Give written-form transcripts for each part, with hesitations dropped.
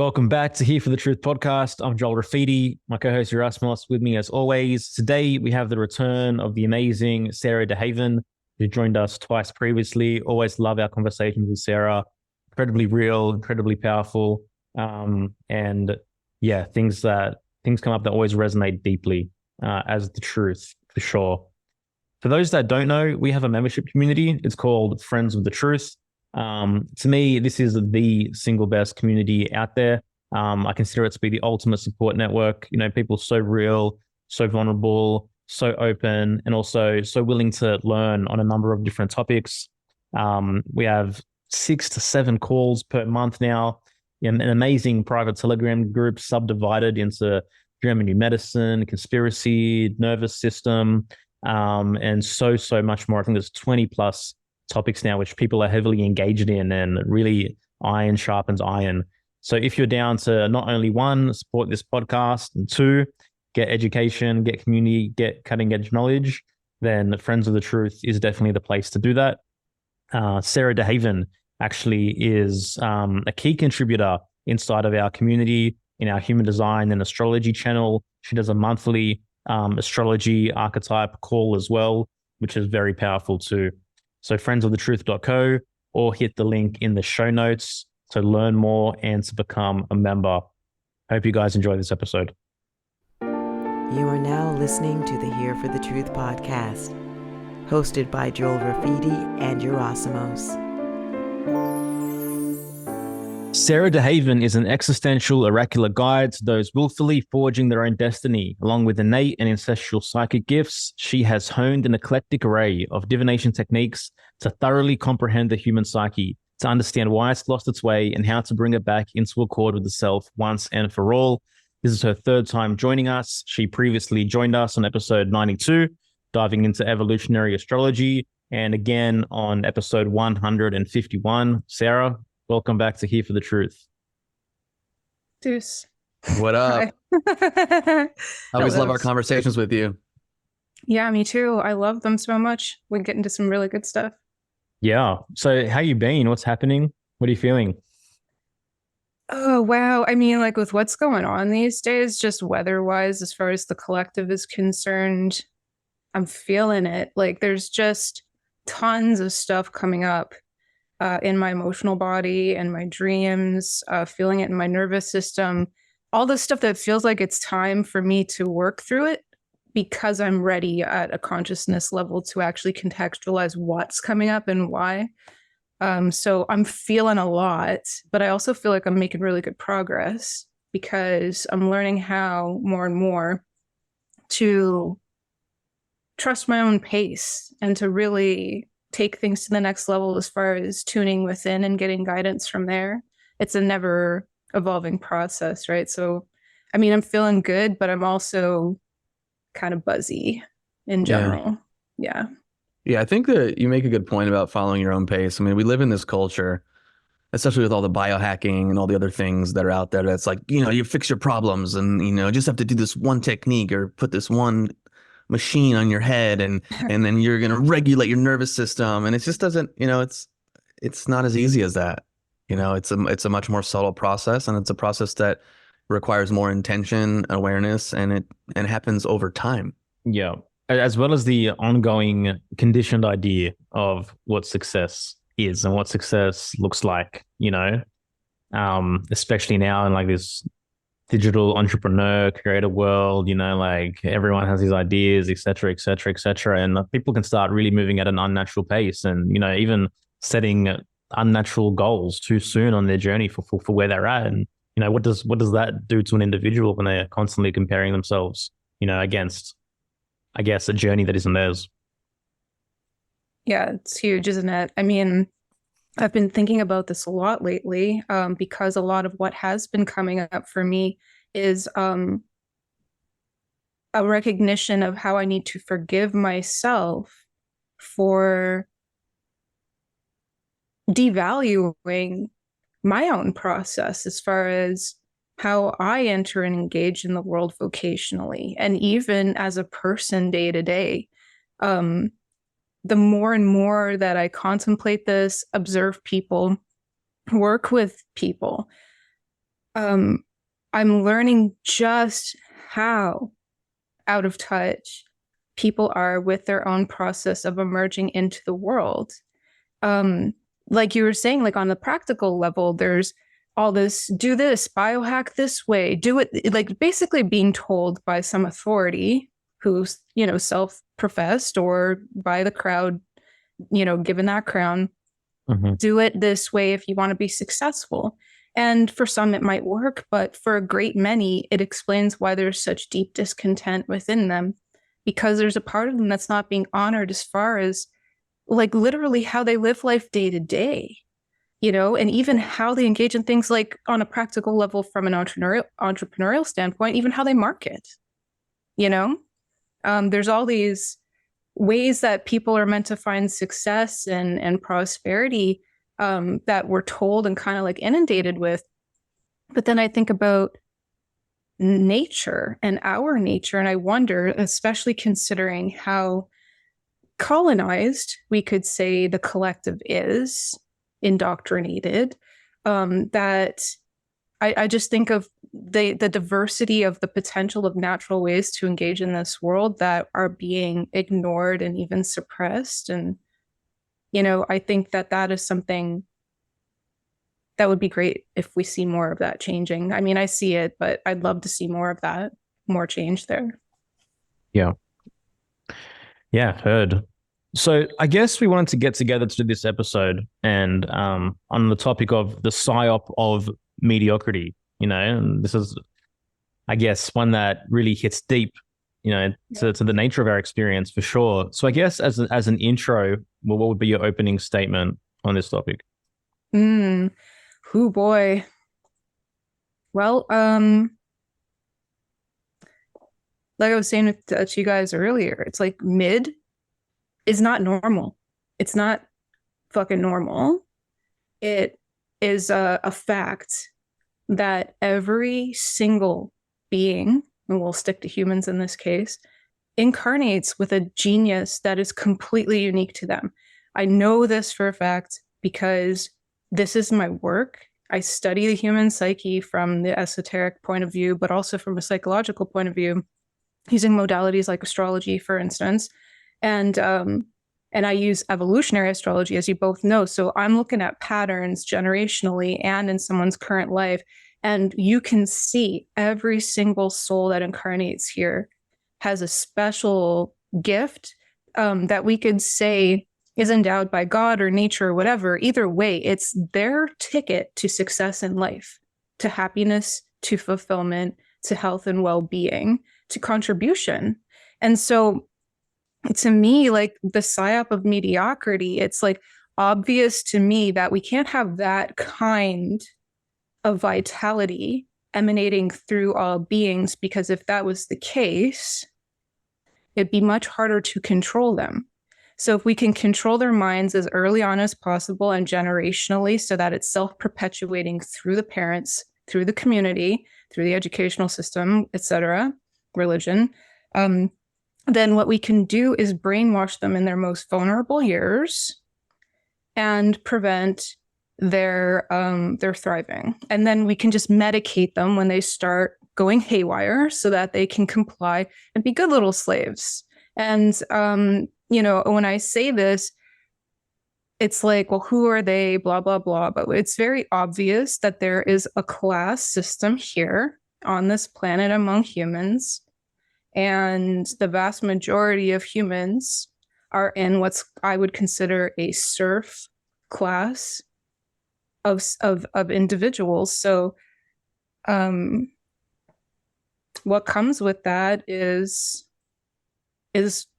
Welcome back to Here for the Truth podcast. I'm Joel Rafidi, my co-host Yerasimos with me as always. Today we have the return of the amazing Sarah DeHaven, who joined us twice previously. Always love our conversations with Sarah. Incredibly real, incredibly powerful. And yeah, things come up that always resonate deeply as the truth, for sure. For those that don't know, we have a membership community. It's called Friends of the Truth. To me, this is the single best community out there. I consider it to be the ultimate support network. You know, people so real, so vulnerable, so open, and also so willing to learn on a number of different topics. We have 6 to 7 calls per month now. An amazing private Telegram group subdivided into German New Medicine, conspiracy, nervous system, and so much more. I think there's 20 plus topics now which people are heavily engaged in, and really iron sharpens iron. So if you're down to not only one, support this podcast, and 2, get education, get community, get cutting edge knowledge, then Friends of the Truth is definitely the place to do that. Sarah DeHaven actually is a key contributor inside of our community in our human design and astrology channel. She does a monthly astrology archetype call as well, which is very powerful too. So friendsofthetruth.co, or hit the link in the show notes to learn more and to become a member. Hope you guys enjoy this episode. You are now listening to the Here for the Truth podcast, hosted by Joel Rafidi and Yerasimos. Sarah DeHaven is an existential oracular guide to those willfully forging their own destiny. Along with innate and ancestral psychic gifts, she has honed an eclectic array of divination techniques to thoroughly comprehend the human psyche, to understand why it's lost its way, and how to bring it back into accord with the self once and for all. This is her 3rd time joining us. She previously joined us on episode 92, diving into evolutionary astrology, and again on episode 151. Sarah, welcome back to Here for the Truth. Deuce. What up? I always love our Hello. conversations with you. Yeah, me too. I love them so much. We get into some really good stuff. Yeah. So how you been? What's happening? What are you feeling? Oh, wow. I mean, like with what's going on these days, just weather-wise, as far as the collective is concerned, I'm feeling it. Like there's just tons of stuff coming up in my emotional body and my dreams, feeling it in my nervous system, all this stuff that feels like it's time for me to work through it because I'm ready at a consciousness level to actually contextualize what's coming up and why. So I'm feeling a lot, but I also feel like I'm making really good progress because I'm learning how more and more to trust my own pace and to really take things to the next level as far as tuning within and getting guidance from there. It's a never evolving process, right? So, I mean, I'm feeling good, but I'm also kind of buzzy in general. Yeah. Yeah, I think that you make a good point about following your own pace. I mean, we live in this culture, especially with all the biohacking and all the other things that are out there. That's like, you fix your problems and, just have to do this one technique or put this one machine on your head and then you're going to regulate your nervous system. And it just doesn't, it's not as easy as that. It's a much more subtle process, and it's a process that requires more intention, awareness, and it happens over time. Yeah. As well as the ongoing conditioned idea of what success is and what success looks like, especially now in like this digital entrepreneur creator world, like everyone has these ideas, et cetera, et cetera, et cetera. And people can start really moving at an unnatural pace and, even setting unnatural goals too soon on their journey for where they're at. And, what does that do to an individual when they're constantly comparing themselves, against, I guess, a journey that isn't theirs? Yeah, it's huge, isn't it? I mean, I've been thinking about this a lot lately because a lot of what has been coming up for me is a recognition of how I need to forgive myself for devaluing my own process as far as how I enter and engage in the world vocationally and even as a person day to day. The more and more that I contemplate this, observe people, work with people, I'm learning just how out of touch people are with their own process of emerging into the world. Like you were saying, like on the practical level, there's all this, do this, biohack this way, do it, like basically being told by some authority who's, self-professed or by the crowd, given that crown, do it this way if you want to be successful. And for some, it might work, but for a great many, it explains why there's such deep discontent within them, because there's a part of them that's not being honored as far as like literally how they live life day to day, and even how they engage in things like on a practical level from an entrepreneurial standpoint, even how they market, there's all these ways that people are meant to find success and prosperity that we're told and kind of like inundated with. But then I think about nature and our nature, and I wonder, especially considering how colonized we could say the collective is, indoctrinated, that I just think of the diversity of the potential of natural ways to engage in this world that are being ignored and even suppressed. And, I think that is something that would be great if we see more of that changing. I mean, I see it, but I'd love to see more of that, more change there. Yeah. Yeah, heard. So I guess we wanted to get together to do this episode and on the topic of the Psy-op of mediocrity, and this is, I guess, one that really hits deep, to the nature of our experience for sure. So I guess as an intro, what would be your opening statement on this topic? Oh boy. Well, like I was saying to you guys earlier, it's like mid is not normal. It's not fucking normal. It is a fact that every single being, and we'll stick to humans in this case, incarnates with a genius that is completely unique to them. I know this for a fact because this is my work. I study the human psyche from the esoteric point of view, but also from a psychological point of view, using modalities like astrology, for instance. And I use evolutionary astrology, as you both know. So I'm looking at patterns generationally and in someone's current life. And you can see every single soul that incarnates here has a special gift that we could say is endowed by God or nature or whatever. Either way, it's their ticket to success in life, to happiness, to fulfillment, to health and well-being, to contribution. And so to me, like the Psy-op of mediocrity, it's like obvious to me that we can't have that kind of vitality emanating through all beings, because if that was the case, it'd be much harder to control them. So if we can control their minds as early on as possible and generationally, so that it's self-perpetuating through the parents, through the community, through the educational system, etc., religion, then what we can do is brainwash them in their most vulnerable years and prevent their thriving. And then we can just medicate them when they start going haywire so that they can comply and be good little slaves. And when I say this, it's like, well, who are they? Blah, blah, blah. But it's very obvious that there is a class system here on this planet among humans. And the vast majority of humans are in what's I would consider a serf class of individuals. So what comes with that is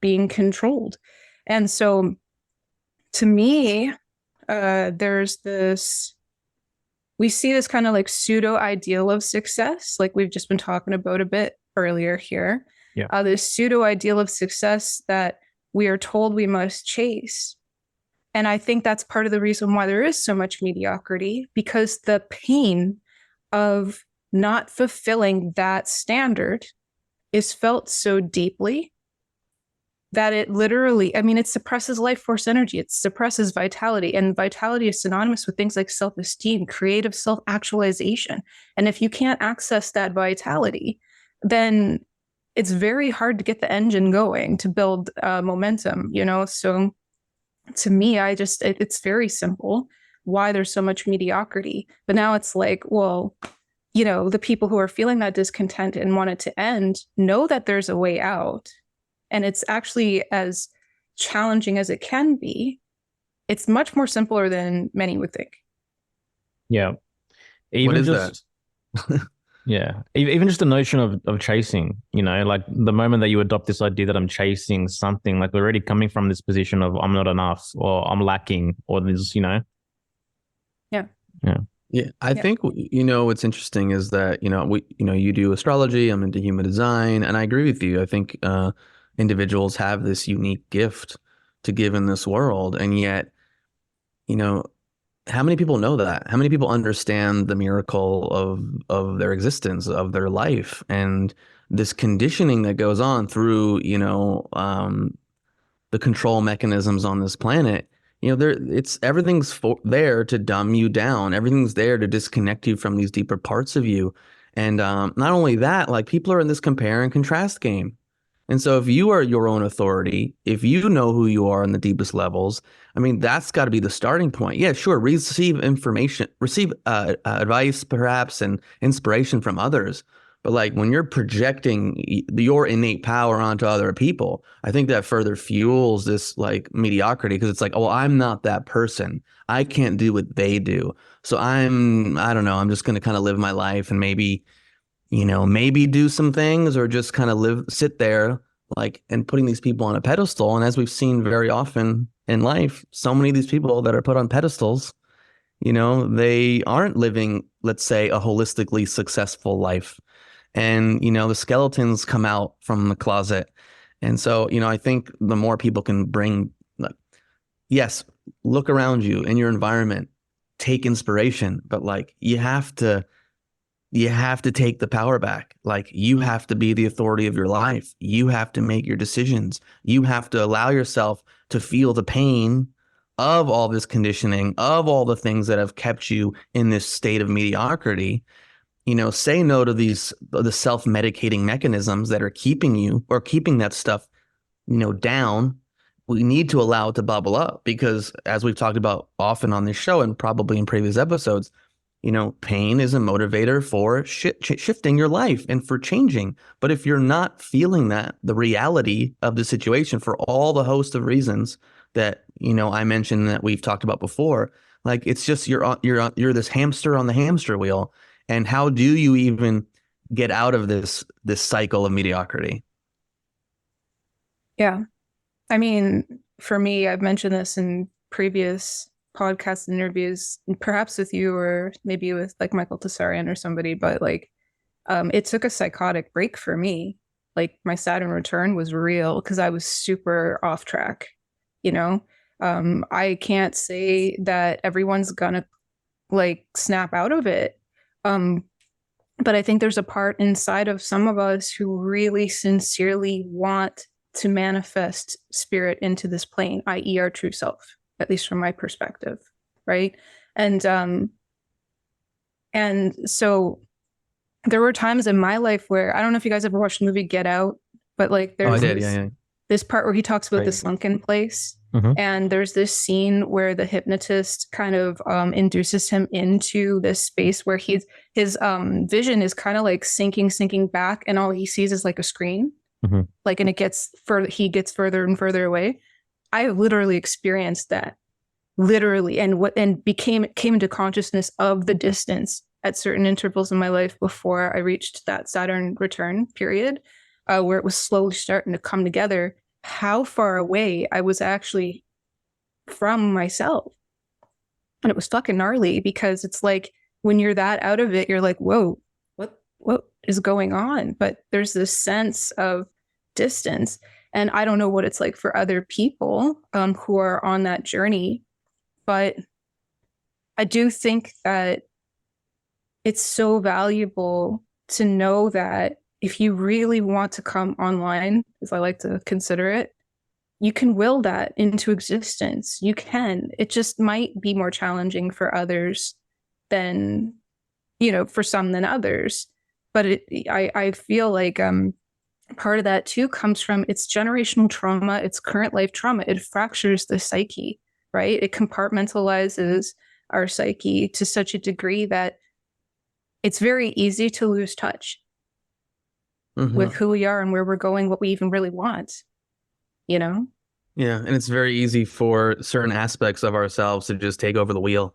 being controlled. And so to me, there's this, we see this kind of like pseudo ideal of success, like we've just been talking about a bit earlier here. Yeah. This pseudo ideal of success that we are told we must chase. And I think that's part of the reason why there is so much mediocrity, because the pain of not fulfilling that standard is felt so deeply that it literally, I mean, it suppresses life force energy, it suppresses vitality, and vitality is synonymous with things like self-esteem, creative self-actualization. And if you can't access that vitality, then it's very hard to get the engine going to build momentum, you know? So to me, it's very simple why there's so much mediocrity. But now it's like, well, you know, the people who are feeling that discontent and want it to end know that there's a way out. And it's actually as challenging as it can be. It's much more simpler than many would think. Yeah. What is that? Yeah. Even just the notion of chasing, you know, like the moment that you adopt this idea that I'm chasing something, like we're already coming from this position of I'm not enough or I'm lacking or this, you know. Yeah. Yeah. Yeah, I think, you know, what's interesting is that, you do astrology, I'm into human design, and I agree with you. I think individuals have this unique gift to give in this world. And yet, you know, how many people know that? How many people understand the miracle of their existence, of their life, and this conditioning that goes on through, the control mechanisms on this planet? Everything's there to dumb you down. Everything's there to disconnect you from these deeper parts of you. And not only that, like, people are in this compare and contrast game. And so if you are your own authority, if you know who you are in the deepest levels, I mean, that's got to be the starting point. Yeah, sure. Receive information, receive advice, perhaps, and inspiration from others. But like when you're projecting your innate power onto other people, I think that further fuels this like mediocrity, because it's like, oh, well, I'm not that person. I can't do what they do. So I don't know, I'm just going to kind of live my life and maybe do some things, or just kind of sit there, like, and putting these people on a pedestal. And as we've seen very often in life, so many of these people that are put on pedestals, they aren't living, let's say, a holistically successful life. And, the skeletons come out from the closet. And so, I think the more people can bring, like, yes, look around you in your environment, take inspiration, but like, you have to take the power back. Like, you have to be the authority of your life. You have to make your decisions. You have to allow yourself to feel the pain of all this conditioning, of all the things that have kept you in this state of mediocrity. Say no to the self-medicating mechanisms that are keeping you, or keeping that stuff, down. We need to allow it to bubble up, because as we've talked about often on this show and probably in previous episodes, pain is a motivator for shifting your life and for changing. But if you're not feeling the reality of the situation, for all the host of reasons that, I mentioned that we've talked about before, like, it's just, you're this hamster on the hamster wheel. And how do you even get out of this cycle of mediocrity? Yeah. I mean, for me, I've mentioned this in previous podcast interviews, perhaps with you or maybe with like Michael Tessarian or somebody, but like it took a psychotic break for me. Like, my Saturn return was real because I was super off track. I can't say that everyone's gonna like snap out of it, but I think there's a part inside of some of us who really sincerely want to manifest spirit into this plane, i.e. our true self, at least from my perspective, right? And so there were times in my life where, I don't know if you guys ever watched the movie Get Out, but like there's this part where he talks about the sunken place. Mm-hmm. And there's this scene where the hypnotist kind of induces him into this space where his vision is kind of like sinking back, and all he sees is like a screen. Mm-hmm. Like, and he gets further and further away. I literally experienced that, and came into consciousness of the distance at certain intervals in my life before I reached that Saturn return period, where it was slowly starting to come together, how far away I was actually from myself. And it was fucking gnarly, because it's like, when you're that out of it, you're like, whoa, what is going on? But there's this sense of distance. And I don't know what it's like for other people who are on that journey, but I do think that it's so valuable to know that if you really want to come online, as I like to consider it, you can will that into existence. You can. It just might be more challenging for others than, for some than others. But I feel like part of that too comes from its generational trauma, its current life trauma. It fractures the psyche, right? It compartmentalizes our psyche to such a degree that it's very easy to lose touch with who we are and where we're going, what we even really want, Yeah, and it's very easy for certain aspects of ourselves to just take over the wheel.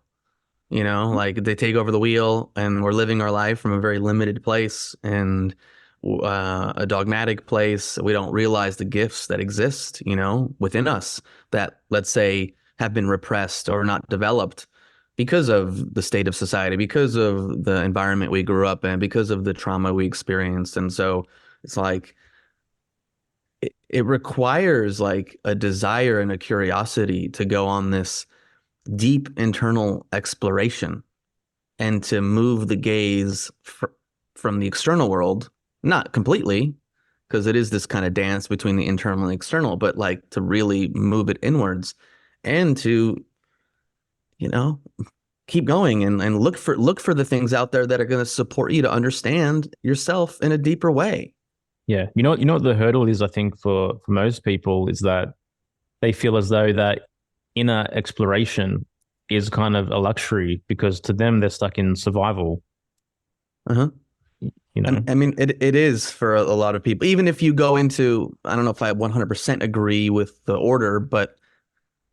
Like they take over the wheel and we're living our life from a very limited place and a dogmatic place. We don't realize the gifts that exist, within us that, let's say, have been repressed or not developed because of the state of society, because of the environment we grew up in, because of the trauma we experienced. And so it's like it requires like a desire and a curiosity to go on this deep internal exploration and to move the gaze from the external world, not completely, because it is this kind of dance between the internal and the external, but like to really move it inwards and to, keep going and look for the things out there that are going to support you to understand yourself in a deeper way. Yeah. You know what the hurdle is, I think, for most people is that they feel as though that inner exploration is kind of a luxury because to them they're stuck in survival. I mean, it is for a lot of people. Even if you go into, I don't know if I 100% agree with the order, but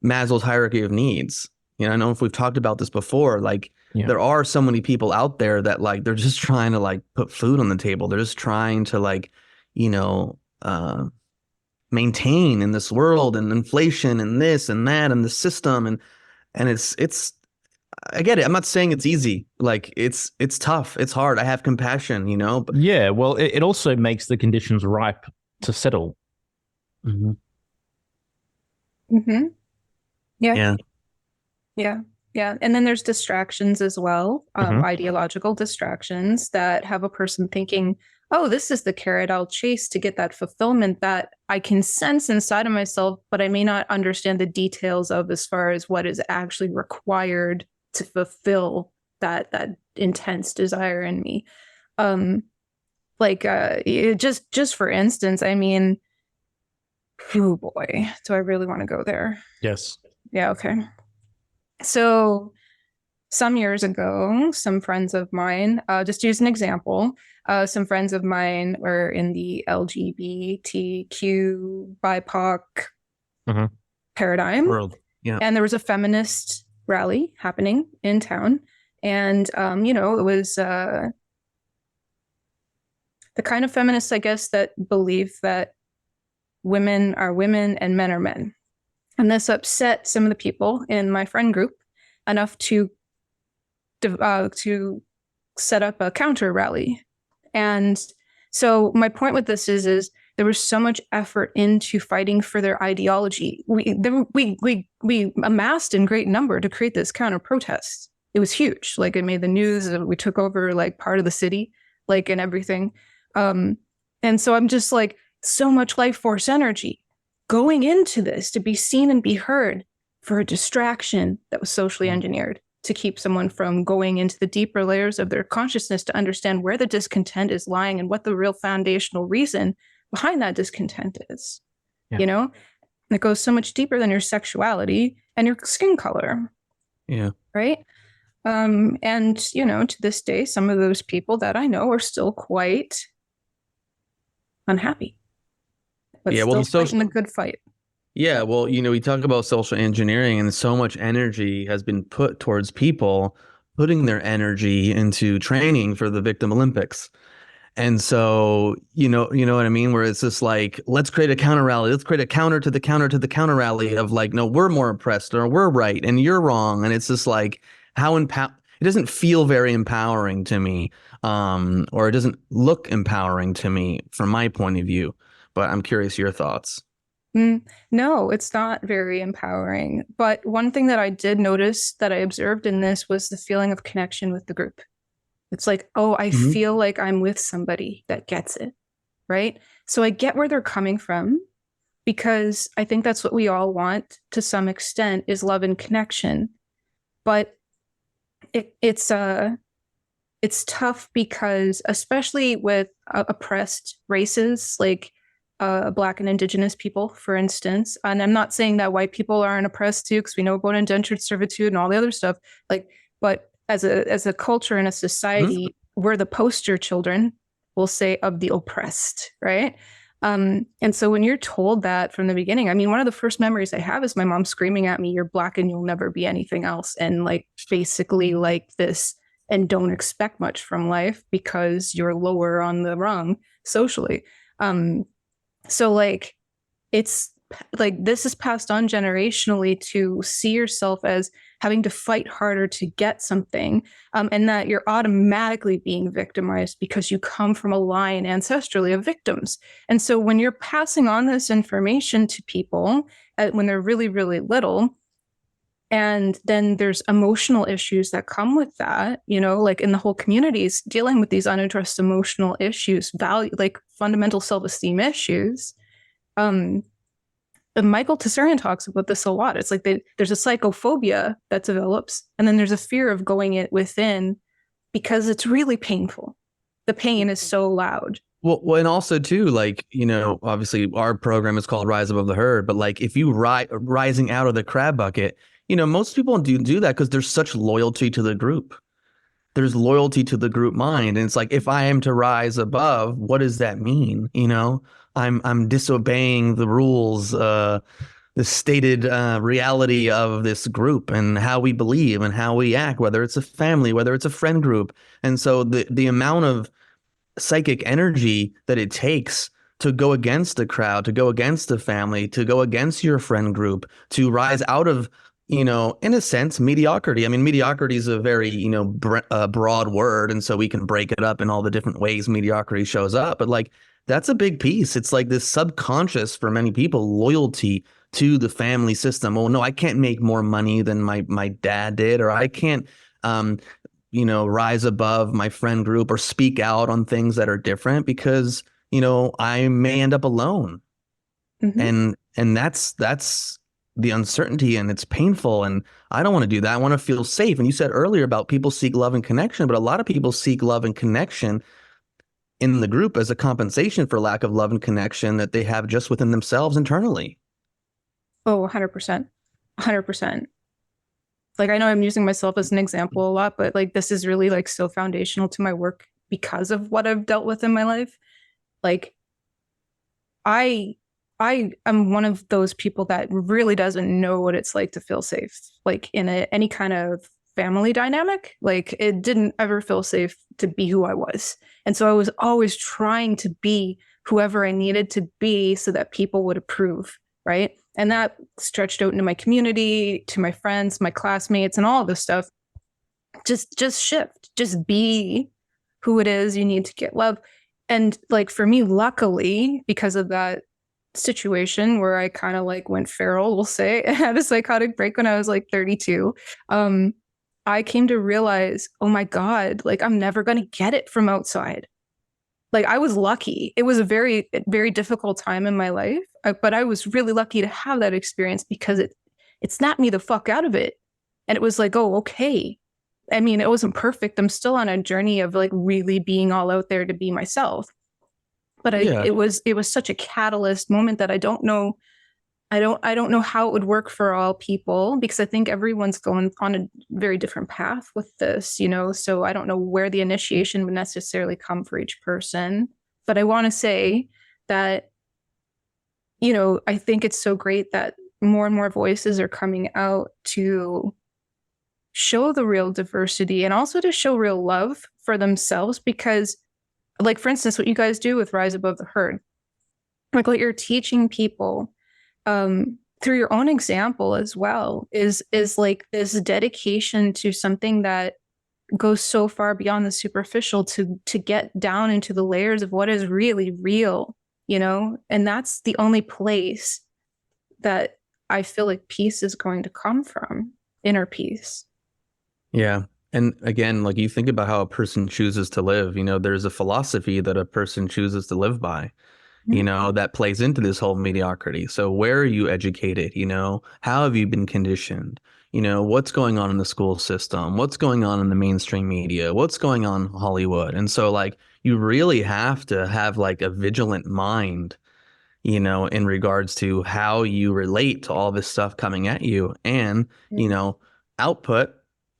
Maslow's hierarchy of needs. I don't know if we've talked about this before. Like there are so many people out there that like they're just trying to like put food on the table. They're just trying to like, maintain in this world and inflation and this and that and the system and it's I get it. I'm not saying it's easy. Like it's tough. It's hard. I have compassion, but yeah, well, it also makes the conditions ripe to settle. Yeah. And then there's distractions as well, ideological distractions that have a person thinking, oh, this is the carrot I'll chase to get that fulfillment that I can sense inside of myself, but I may not understand the details of as far as what is actually required to fulfill that intense desire in me. Just for instance, I mean, oh boy, do I really want to go there? Yes. Yeah, okay. So some years ago, some friends of mine, just to use an example, some friends of mine were in the LGBTQ BIPOC paradigm. World. Yeah. And there was a feminist rally happening in town. And, it was the kind of feminists, I guess, that believe that women are women and men are men. And this upset some of the people in my friend group enough to set up a counter rally. And so my point with this is there was so much effort into fighting for their ideology. We amassed in great number to create this counter protest. It was huge. Like it made the news. We took over like part of the city, like and everything. And so I'm just like so much life force energy going into this to be seen and be heard for a distraction that was socially engineered to keep someone from going into the deeper layers of their consciousness to understand where the discontent is lying and what the real foundational reason behind that discontent is. And it goes so much deeper than your sexuality and your skin color. Yeah. Right. And, to this day, some of those people that I know are still quite unhappy. But still fighting a good fight. Yeah, well, we talk about social engineering and so much energy has been put towards people putting their energy into training for the Victim Olympics. And so, you know what I mean? Where it's just like, let's create a counter rally. Let's create a counter to the counter to the counter rally of like, no, we're more oppressed or we're right and you're wrong. And it's just like it doesn't feel very empowering to me, or it doesn't look empowering to me from my point of view. But I'm curious your thoughts. No, it's not very empowering. But one thing that I did notice that I observed in this was the feeling of connection with the group. It's like, oh, I feel like I'm with somebody that gets it, right? So I get where they're coming from. because I think that's what we all want to some extent, is love and connection. But it's tough because, especially with oppressed races like Black and Indigenous people, for instance, and I'm not saying that white people aren't oppressed too, because we know about indentured servitude and all the other stuff. Like, but as a culture and a society, we're the poster children, we'll say, of the oppressed, right? And so when you're told that from the beginning, I mean, one of the first memories I have is my mom screaming at me, "You're Black and you'll never be anything else," and like basically like this, and don't expect much from life because you're lower on the rung socially. So like, it's like, this is passed on generationally, to see yourself as having to fight harder to get something, and that you're automatically being victimized because you come from a line ancestrally of victims. And so when you're passing on this information to people when they're really, really little, and then there's emotional issues that come with that, you know, like in the whole communities dealing with these unaddressed emotional issues, value, like fundamental self-esteem issues. And Michael Tsarian talks about this a lot. It's like there's a psychophobia that develops, and then there's a fear of going it within because it's really painful. The pain is so loud. Well, and also too, like, you know, obviously our program is called Rise Above the Herd, but like if you rising out of the crab bucket, you know, most people do that because there's such loyalty to the group. There's loyalty to the group mind. And it's like, if I am to rise above, what does that mean? You know, I'm disobeying the rules, the stated reality of this group and how we believe and how we act, whether it's a family, whether it's a friend group. And so the amount of psychic energy that it takes to go against the crowd, to go against the family, to go against your friend group, to rise out of, you know, in a sense, mediocrity. I mean, mediocrity is a very, you know, broad word. And so we can break it up in all the different ways mediocrity shows up. But like, that's a big piece. It's like this subconscious for many people, loyalty to the family system. Oh, no, I can't make more money than my dad did, or I can't, you know, rise above my friend group or speak out on things that are different because, you know, I may end up alone. And that's the uncertainty, and it's painful, and I don't want to do that. I want to feel safe. And you said earlier about people seek love and connection, but a lot of people seek love and connection in the group as a compensation for lack of love and connection that they have just within themselves internally. Oh, 100%. 100%. Like, I know I'm using myself as an example a lot, but like, this is really like so foundational to my work because of what I've dealt with in my life. Like, I am one of those people that really doesn't know what it's like to feel safe, like in any kind of family dynamic. Like, it didn't ever feel safe to be who I was. And so I was always trying to be whoever I needed to be so that people would approve, right? And that stretched out into my community, to my friends, my classmates, and all of this stuff. Just shift, just be who it is you need to get love. And like, for me, luckily, because of that situation where I kind of like went feral, we'll say, I had a psychotic break when I was like 32. I came to realize, oh my God, like, I'm never going to get it from outside. Like, I was lucky. It was a very, very difficult time in my life, but I was really lucky to have that experience because it snapped me the fuck out of it. And it was like, oh, okay. I mean, it wasn't perfect. I'm still on a journey of like really being all out there to be myself. But it was such a catalyst moment that I don't know how it would work for all people, because I think everyone's going on a very different path with this, you know, so I don't know where the initiation would necessarily come for each person. But I want to say that, you know, I think it's so great that more and more voices are coming out to show the real diversity and also to show real love for themselves, because, like, for instance, what you guys do with Rise Above the Herd, like what you're teaching people through your own example as well is like this dedication to something that goes so far beyond the superficial to get down into the layers of what is really real, you know? And that's the only place that I feel like peace is going to come from, inner peace. Yeah. And again, like, you think about how a person chooses to live, you know, there's a philosophy that a person chooses to live by. you know, that plays into this whole mediocrity. So where are you educated? You know, how have you been conditioned? You know, what's going on in the school system? What's going on in the mainstream media? What's going on in Hollywood? And so like you really have to have like a vigilant mind, you know, in regards to how you relate to all this stuff coming at you. And, you know, output,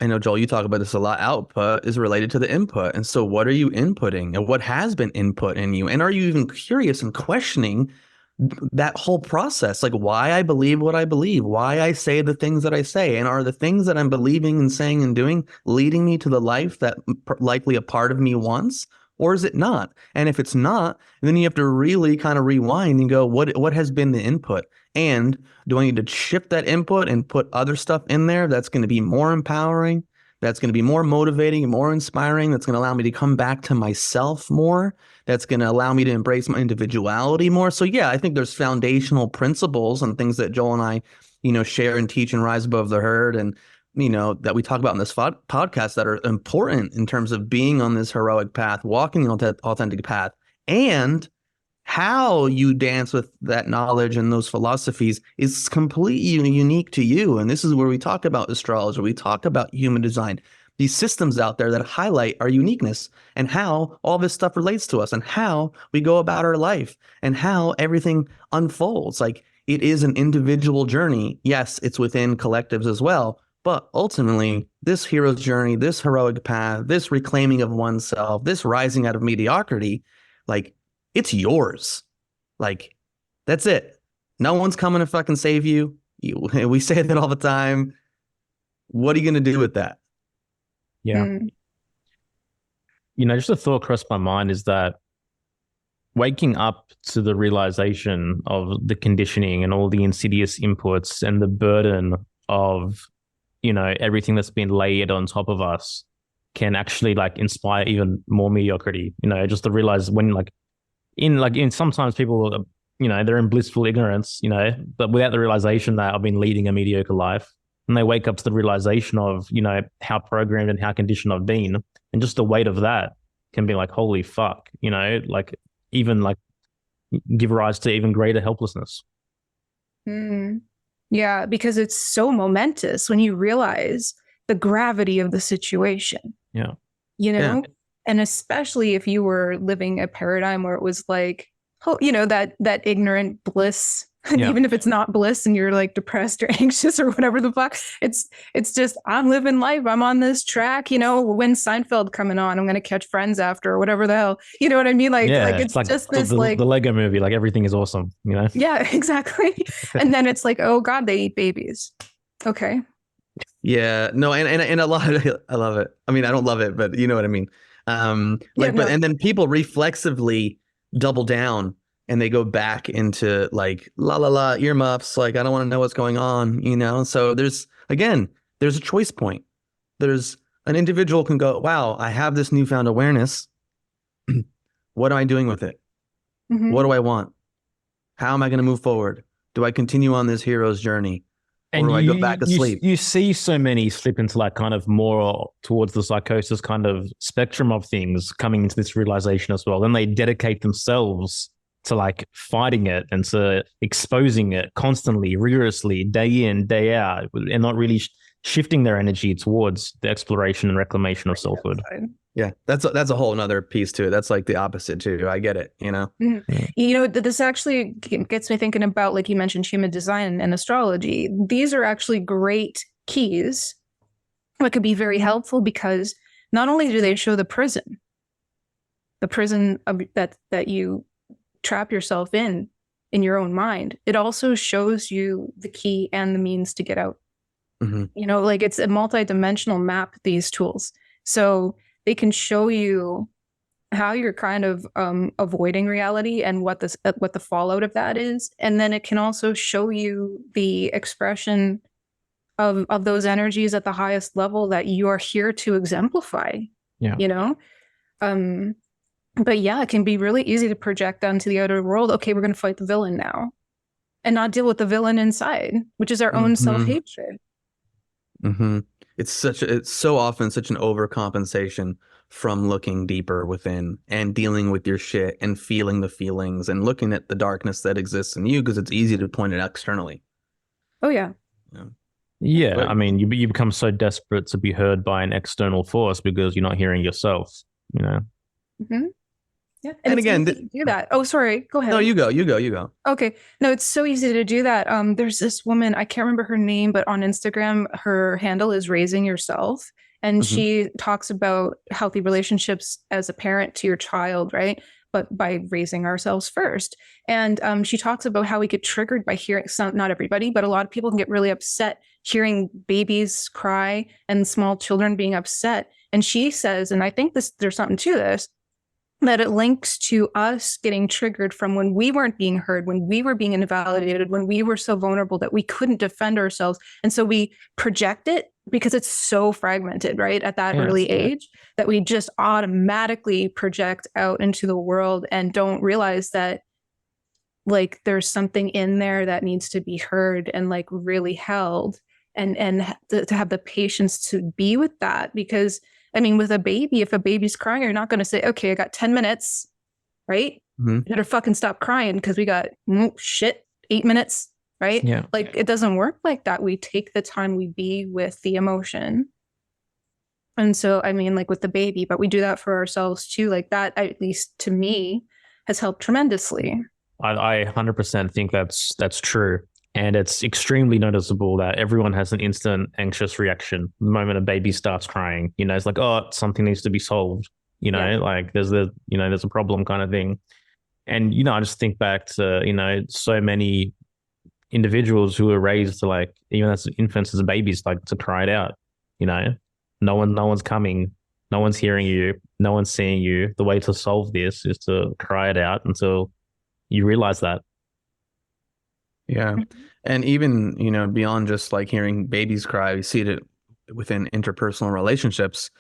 I know, Joel, you talk about this a lot. Output is related to the input. And so what are you inputting and what has been input in you? And are you even curious and questioning that whole process? Like why I believe what I believe, why I say the things that I say, and are the things that I'm believing and saying and doing leading me to the life that likely a part of me wants? Or is it not? And if it's not, then you have to really kind of rewind and go, what has been the input? And do I need to shift that input and put other stuff in there that's going to be more empowering, that's going to be more motivating, more inspiring, that's going to allow me to come back to myself more, that's going to allow me to embrace my individuality more? So yeah, I think there's foundational principles and things that Joel and I, you know, share and teach and rise above the herd, and you know, that we talk about in this podcast that are important in terms of being on this heroic path, walking the authentic path, and how you dance with that knowledge and those philosophies is completely unique to you. And this is where we talk about astrology, we talk about human design, these systems out there that highlight our uniqueness and how all this stuff relates to us and how we go about our life and how everything unfolds. Like it is an individual journey. Yes, it's within collectives as well. But ultimately, this hero's journey, this heroic path, this reclaiming of oneself, this rising out of mediocrity, like, it's yours. Like, that's it. No one's coming to fucking save you. We say that all the time. What are you going to do with that? Yeah. You know, just a thought crossed my mind is that waking up to the realization of the conditioning and all the insidious inputs and the burden of, you know, everything that's been layered on top of us can actually like inspire even more mediocrity. You know, just to realize when like in sometimes people, you know, they're in blissful ignorance, you know, but without the realization that I've been leading a mediocre life, and they wake up to the realization of, you know, how programmed and how conditioned I've been, and just the weight of that can be like, holy fuck, you know, like even like give rise to even greater helplessness. Yeah, because it's so momentous when you realize the gravity of the situation. Yeah. You know, Yeah. and especially if you were living a paradigm where it was like, oh, you know, that ignorant bliss, Yeah. even if it's not bliss and you're like depressed or anxious or whatever the fuck, it's just, I'm living life. I'm on this track, you know, when Seinfeld coming on, I'm going to catch friends after or whatever the hell, you know what I mean? Like, Yeah, like it's just this the like the Lego movie, like everything is awesome, you know? yeah, exactly. And then it's like, oh God, they eat babies. Okay. Yeah, no, and a lot of it, I love it. I mean, I don't love it, but you know what I mean. And then people reflexively double down and they go back into like la earmuffs, like I don't want to know what's going on, you know. So there's a choice point. There's an individual can go, wow, I have this newfound awareness. What am I doing with it? What do I want? How am I going to move forward? Do I continue on this hero's journey? And or do I go back to sleep? You see so many slip into like kind of more towards the psychosis kind of spectrum of things coming into this realization as well. Then they dedicate themselves to like fighting it and to exposing it constantly, rigorously, day in, day out, and not really shifting their energy towards the exploration and reclamation of selfhood. Yeah, that's a whole nother piece to it. That's like the opposite too. I get it, you know? You know, this actually gets me thinking about, like you mentioned, human design and astrology. These are actually great keys that could be very helpful because not only do they show the prison of, that you trap yourself in your own mind, it also shows you the key and the means to get out. You know, like it's a multi-dimensional map, these tools. So they can show you how you're kind of avoiding reality and what the fallout of that is. And then it can also show you the expression of those energies at the highest level that you are here to exemplify. Yeah. You know? But yeah, it can be really easy to project onto the outer world. Okay, we're going to fight the villain now. And not deal with the villain inside, which is our own self-hatred. It's so often such an overcompensation from looking deeper within and dealing with your shit and feeling the feelings and looking at the darkness that exists in you, because it's easy to point it out externally. Oh, yeah. Yeah, But- I mean, you become so desperate to be heard by an external force because you're not hearing yourself, you know? Mm-hmm. Yeah. And it's again, easy to do that. Oh, sorry. Go ahead. No, you go. Okay. No, it's so easy to do that. There's this woman, I can't remember her name, but on Instagram, her handle is Raising Yourself. And Mhm. she talks about healthy relationships as a parent to your child, right? But by raising ourselves first. And she talks about how we get triggered by hearing, not everybody, but a lot of people can get really upset hearing babies cry and small children being upset. And she says, and I think there's something to this, that it links to us getting triggered from when we weren't being heard, when we were being invalidated, when we were so vulnerable that we couldn't defend ourselves. And so we project it because it's so fragmented, right? At that early age, that we just automatically project out into the world and don't realize that like there's something in there that needs to be heard and like really held, and to have the patience to be with that. Because I mean, with a baby, if a baby's crying, you're not going to say, okay, I got 10 minutes, right? Mhm. You better fucking stop crying because we got 8 minutes, right? Yeah. Like it doesn't work like that. We take the time, we be with the emotion. And so, I mean, like with the baby, but we do that for ourselves too. Like that, at least to me, has helped tremendously. I 100% think that's true. And it's extremely noticeable that everyone has an instant anxious reaction the moment a baby starts crying. You know, it's like, oh, something needs to be solved. You know, like there's a problem kind of thing. And, you know, I just think back to, you know, so many individuals who were raised to like, even as infants, as babies, like to cry it out. You know, no one's coming, no one's hearing you, no one's seeing you. The way to solve this is to cry it out until you realize that. Yeah. And even, you know, beyond just like hearing babies cry, we see it within interpersonal relationships.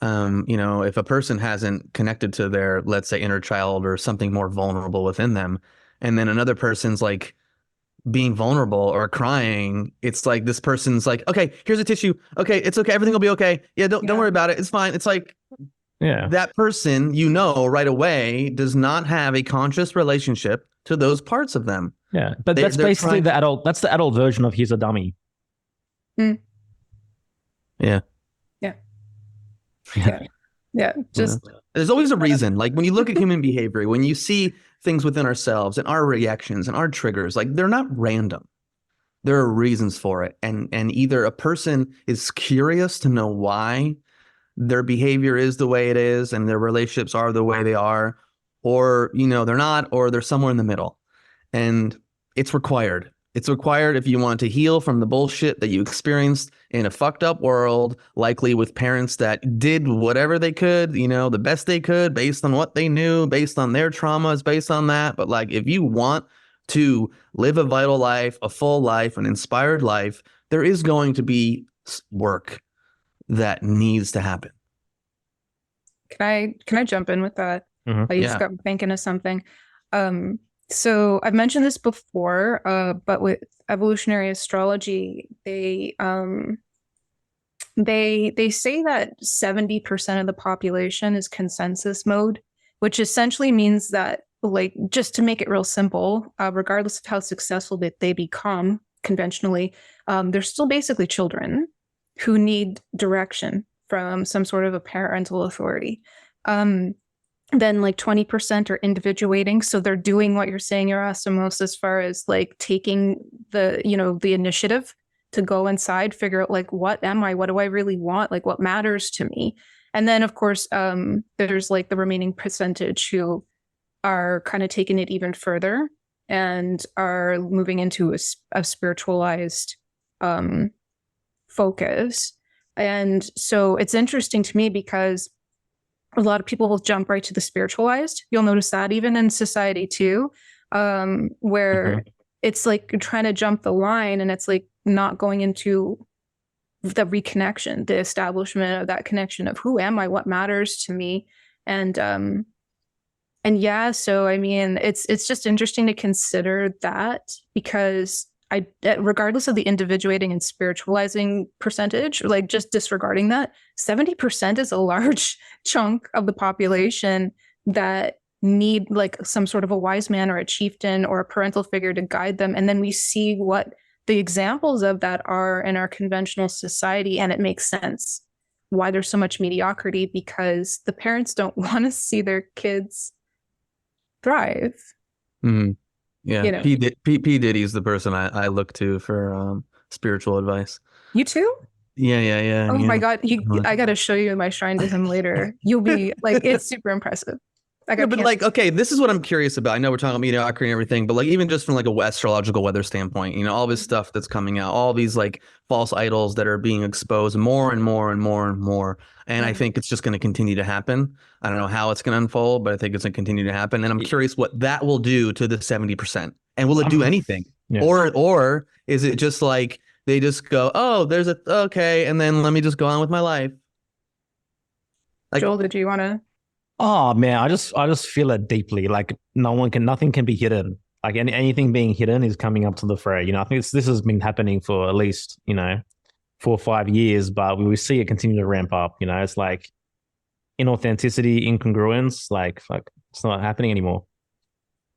You know, if a person hasn't connected to their, let's say, inner child or something more vulnerable within them, and then another person's like being vulnerable or crying, it's like this person's like, okay, here's a tissue. Okay, it's okay. Everything will be okay. Yeah, don't worry about it. It's fine. It's like, that person, you know, right away does not have a conscious relationship to those parts of them. Yeah, but that's basically the adult. That's the adult version of he's a dummy. Mm. Yeah. Just there's always a reason. Like when you look at human behavior, when you see things within ourselves and our reactions and our triggers, like they're not random. There are reasons for it, and either a person is curious to know why their behavior is the way it is and their relationships are the way they are, or you know they're not, or they're somewhere in the middle. And it's required. It's required if you want to heal from the bullshit that you experienced in a fucked up world, likely with parents that did whatever they could, you know, the best they could based on what they knew, based on their traumas, based on that. But like, if you want to live a vital life, a full life, an inspired life, there is going to be work that needs to happen. Can I jump in with that? Mm-hmm. I just got thinking of something. So I've mentioned this before, but with evolutionary astrology, they say that 70% of the population is consensus mode, which essentially means that, like, just to make it real simple, regardless of how successful that they become conventionally, they're still basically children who need direction from some sort of a parental authority. Then like 20% are individuating. So they're doing what you're saying, Yerasimos, as far as like taking the, you know, the initiative to go inside, figure out like, what am I? What do I really want? Like what matters to me? And then of course, there's like the remaining percentage who are kind of taking it even further and are moving into a spiritualized focus. And so it's interesting to me because a lot of people will jump right to the spiritualized. You'll notice that even in society too, where it's like you're trying to jump the line and it's like not going into the reconnection, the establishment of that connection of who am I, what matters to me. And yeah, so I mean, it's just interesting to consider that because regardless of the individuating and spiritualizing percentage, like just disregarding that, 70% is a large chunk of the population that need like some sort of a wise man or a chieftain or a parental figure to guide them. And then we see what the examples of that are in our conventional society, and it makes sense why there's so much mediocrity, because the parents don't want to see their kids thrive. Mm-hmm. Yeah, you know. P. Diddy is the person I look to for spiritual advice. You too? Yeah. Oh my God, I got to show you my shrine to him later. You'll be like, it's super impressive. Yeah, but like, okay, this is what I'm curious about. I know we're talking about mediocrity and everything, but like even just from like a astrological weather standpoint, all this stuff that's coming out, all these like false idols that are being exposed more and more and more and more. And I think it's just going to continue to happen. I don't know how it's going to unfold, but I think it's going to continue to happen. And I'm curious what that will do to the 70%. And will it do anything? Yeah. Or is it just like they just go, oh, okay, and then let me just go on with my life? Like, Joel, did you want to? Oh man, I just feel it deeply. Like nothing can be hidden. Like anything being hidden is coming up to the fray. I think this has been happening for at least 4 or 5 years, but we see it continue to ramp up. It's like inauthenticity, incongruence. Like fuck, it's not happening anymore.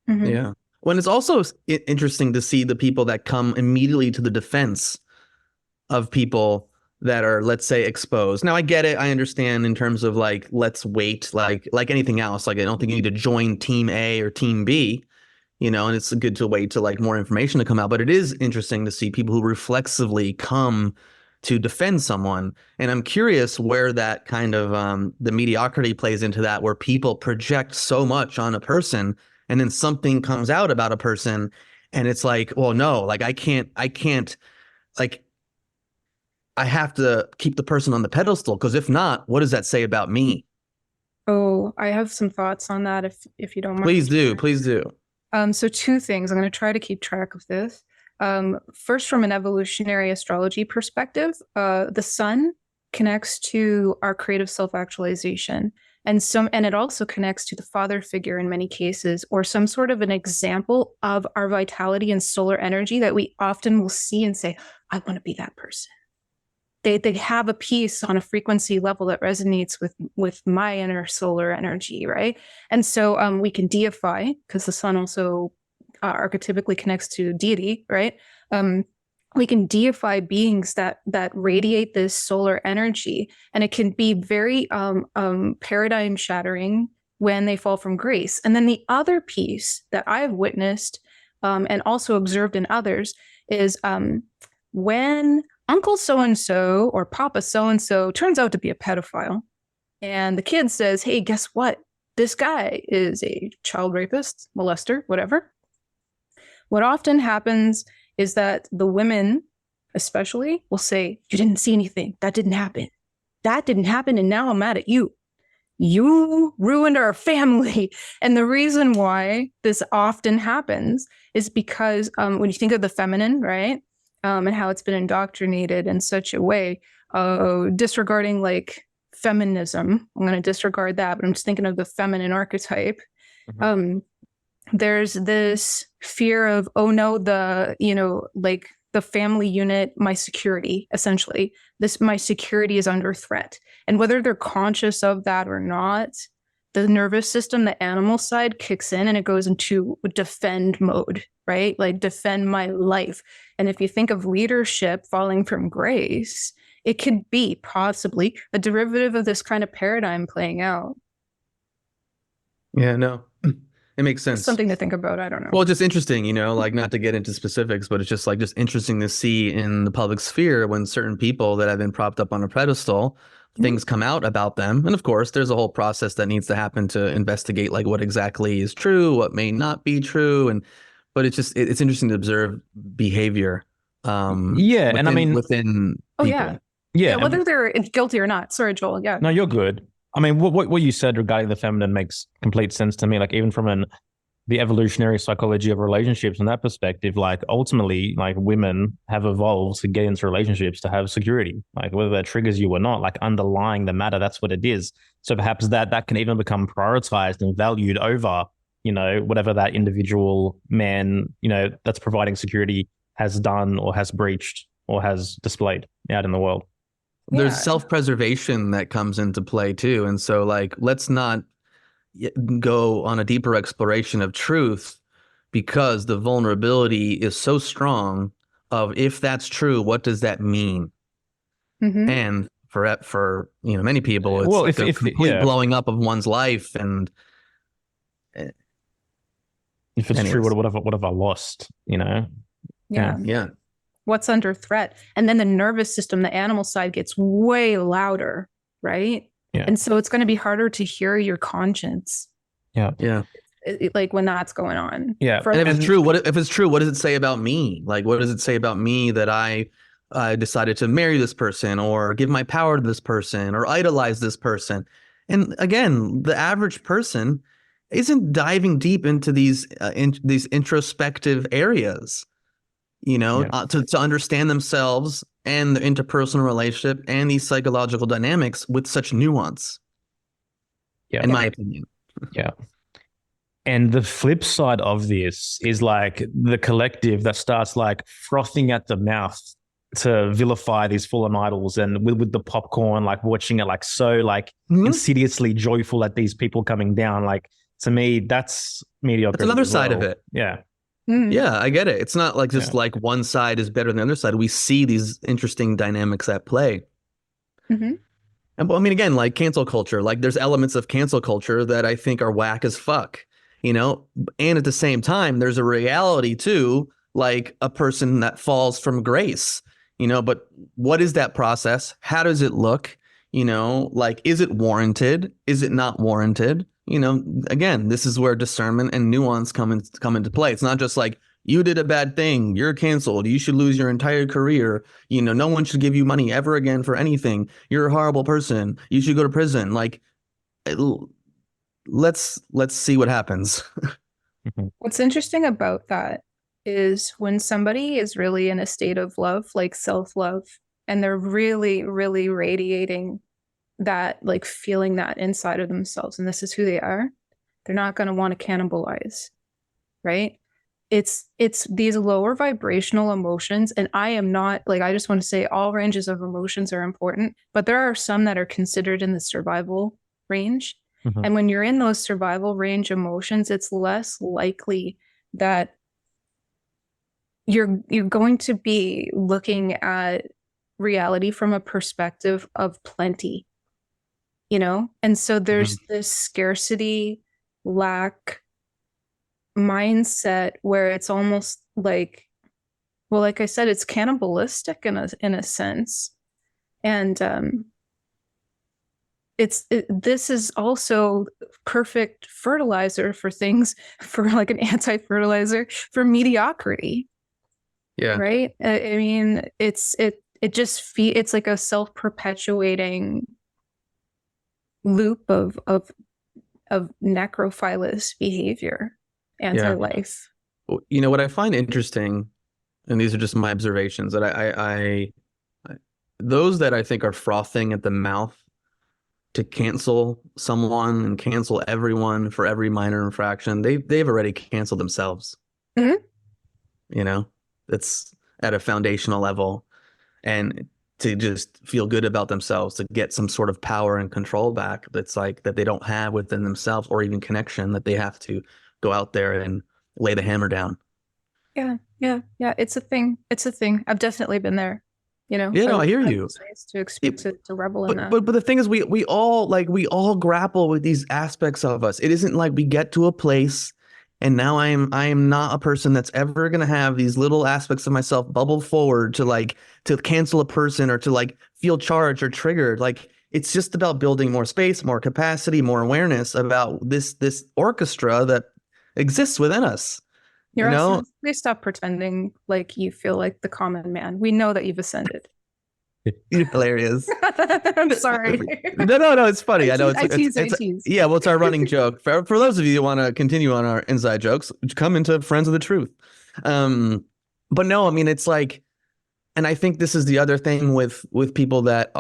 Mm-hmm. Yeah. When it's also interesting to see the people that come immediately to the defense of people that are, let's say, exposed. Now, I get it. I understand in terms of like, let's wait, like anything else. Like, I don't think you need to join team A or team B, and it's good to wait to like more information to come out. But it is interesting to see people who reflexively come to defend someone. And I'm curious where that kind of the mediocrity plays into that, where people project so much on a person and then something comes out about a person and it's like, well, no, like I can't like, I have to keep the person on the pedestal, because if not, what does that say about me? Oh, I have some thoughts on that if you don't mind. Please do. So 2 things. I'm going to try to keep track of this. First, from an evolutionary astrology perspective, the sun connects to our creative self-actualization. And it also connects to the father figure in many cases, or some sort of an example of our vitality and solar energy that we often will see and say, I want to be that person. They have a piece on a frequency level that resonates with my inner solar energy, right? And so we can deify, because the sun also archetypically connects to deity, right? We can deify beings that radiate this solar energy, and it can be very paradigm shattering when they fall from grace. And then the other piece that I've witnessed and also observed in others is when Uncle so-and-so or Papa so-and-so turns out to be a pedophile, and the kid says, hey, guess what? This guy is a child rapist, molester, whatever. What often happens is that the women, especially, will say, you didn't see anything. That didn't happen. That didn't happen, and now I'm mad at you. You ruined our family. And the reason why this often happens is because when you think of the feminine, right? And how it's been indoctrinated in such a way, disregarding like feminism. I'm going to disregard that, but I'm just thinking of the feminine archetype. Mm-hmm. There's this fear of, oh no, like the family unit, my security, essentially. My security is under threat. And whether they're conscious of that or not, the nervous system, the animal side, kicks in and it goes into defend mode, right? Like defend my life. And if you think of leadership falling from grace, it could be possibly a derivative of this kind of paradigm playing out. Yeah, no, it makes sense. It's something to think about. I don't know. Well, just interesting, like not to get into specifics, but it's just like just interesting to see in the public sphere when certain people that have been propped up on a pedestal, things come out about them. And of course, there's a whole process that needs to happen to investigate like what exactly is true, what may not be true. But it's just, it's interesting to observe behavior. And I mean, within oh, people. Yeah, whether they're guilty or not. Sorry, Joel. Yeah. No, you're good. I mean, what you said regarding the feminine makes complete sense to me. Like even from the evolutionary psychology of relationships and that perspective, like ultimately, like women have evolved to get into relationships to have security, like whether that triggers you or not, like underlying the matter, that's what it is. So perhaps that can even become prioritized and valued over, whatever that individual man, that's providing security has done or has breached or has displayed out in the world. There's Yeah. self-preservation that comes into play too. And so like, let's not go on a deeper exploration of truth, because the vulnerability is so strong of, if that's true, what does that mean? Mhm. And for many people, it's Well, like a complete blowing up of one's life. And if it's true, anyways. what have I lost? Yeah. What's under threat? And then the nervous system, the animal side, gets way louder, right? Yeah. And so it's going to be harder to hear your conscience. Yeah. Like when that's going on. Yeah. For- And if it's true, what does it say about me? Like, what does it say about me that I decided to marry this person, or give my power to this person, or idolize this person? And again, the average person isn't diving deep into these introspective areas, to understand themselves and the interpersonal relationship and these psychological dynamics with such nuance. Yeah. In my opinion. Yeah. And the flip side of this is like the collective that starts like frothing at the mouth to vilify these fallen idols, and with the popcorn, like watching it like so like insidiously joyful at these people coming down. Like, to me, that's mediocre. That's another side of it. Yeah. Yeah, I get it. It's not like just like one side is better than the other side. We see these interesting dynamics at play. Mm-hmm. And I mean, again, like cancel culture, like there's elements of cancel culture that I think are whack as fuck, and at the same time, there's a reality too, like a person that falls from grace, but what is that process? How does it look? Like, is it warranted? Is it not warranted? Again, this is where discernment and nuance come into play. It's not just like, you did a bad thing, you're canceled, you should lose your entire career, no one should give you money ever again for anything, you're a horrible person, you should go to prison. Like, let's see what happens. What's interesting about that is when somebody is really in a state of love, like self-love, and they're really, really radiating that, like feeling that inside of themselves, and this is who they are, they're not going to want to cannibalize, right? It's these lower vibrational emotions, and I am not like, I just want to say all ranges of emotions are important, but there are some that are considered in the survival range. Mm-hmm. And when you're in those survival range emotions, it's less likely that you're going to be looking at reality from a perspective of plenty. And so there's this scarcity, lack mindset where it's almost like, well, like I said, it's cannibalistic in a sense. And this is also perfect fertilizer for things, for like an anti-fertilizer for mediocrity. Yeah. Right. I mean, it's like a self-perpetuating loop of necrophilous behavior, anti-life. What I find interesting, and these are just my observations, that I those that I think are frothing at the mouth to cancel someone and cancel everyone for every minor infraction, they've already canceled themselves. Mm-hmm. It's at a foundational level, and to just feel good about themselves, to get some sort of power and control back that's like that they don't have within themselves, or even connection, that they have to go out there and lay the hammer down. Yeah. It's a thing. I've definitely been there. I hear you. To revel in that. But the thing is, we all grapple with these aspects of us. It isn't like we get to a place and now I am not a person that's ever going to have these little aspects of myself bubble forward to cancel a person or to like feel charged or triggered. Like, it's just about building more space, more capacity, more awareness about this orchestra that exists within us. Please stop pretending like you feel like the common man. We know that you've ascended. You're hilarious. I'm sorry. No, it's funny. I know I tease. Yeah, well, it's our running joke. For those of you who want to continue on our inside jokes, come into Friends of the Truth. But no, I mean, it's like, and I think this is the other thing with people that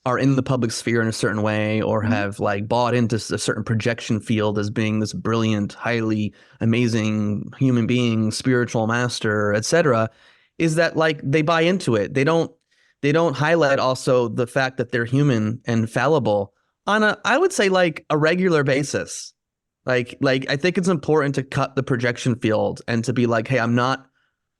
are in the public sphere in a certain way, or have like bought into a certain projection field as being this brilliant, highly amazing human being, spiritual master, etc., is that like they buy into it. They don't highlight also the fact that they're human and fallible on a, I would say, like a regular basis. Like I think it's important to cut the projection field and to be like, hey, I'm not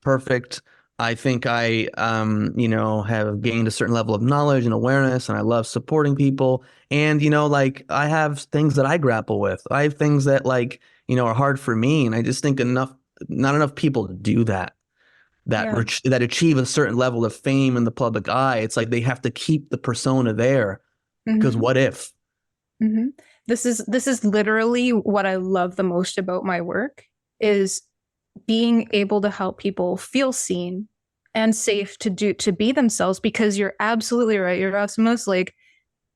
perfect. I think I, have gained a certain level of knowledge and awareness, and I love supporting people. And, like I have things that I grapple with. I have things that like, are hard for me. And I just think not enough people do that, that achieve a certain level of fame in the public eye. It's like they have to keep the persona there because what if? Mm-hmm. This is literally what I love the most about my work, is being able to help people feel seen and safe to be themselves, because you're absolutely right. Yerasimos, like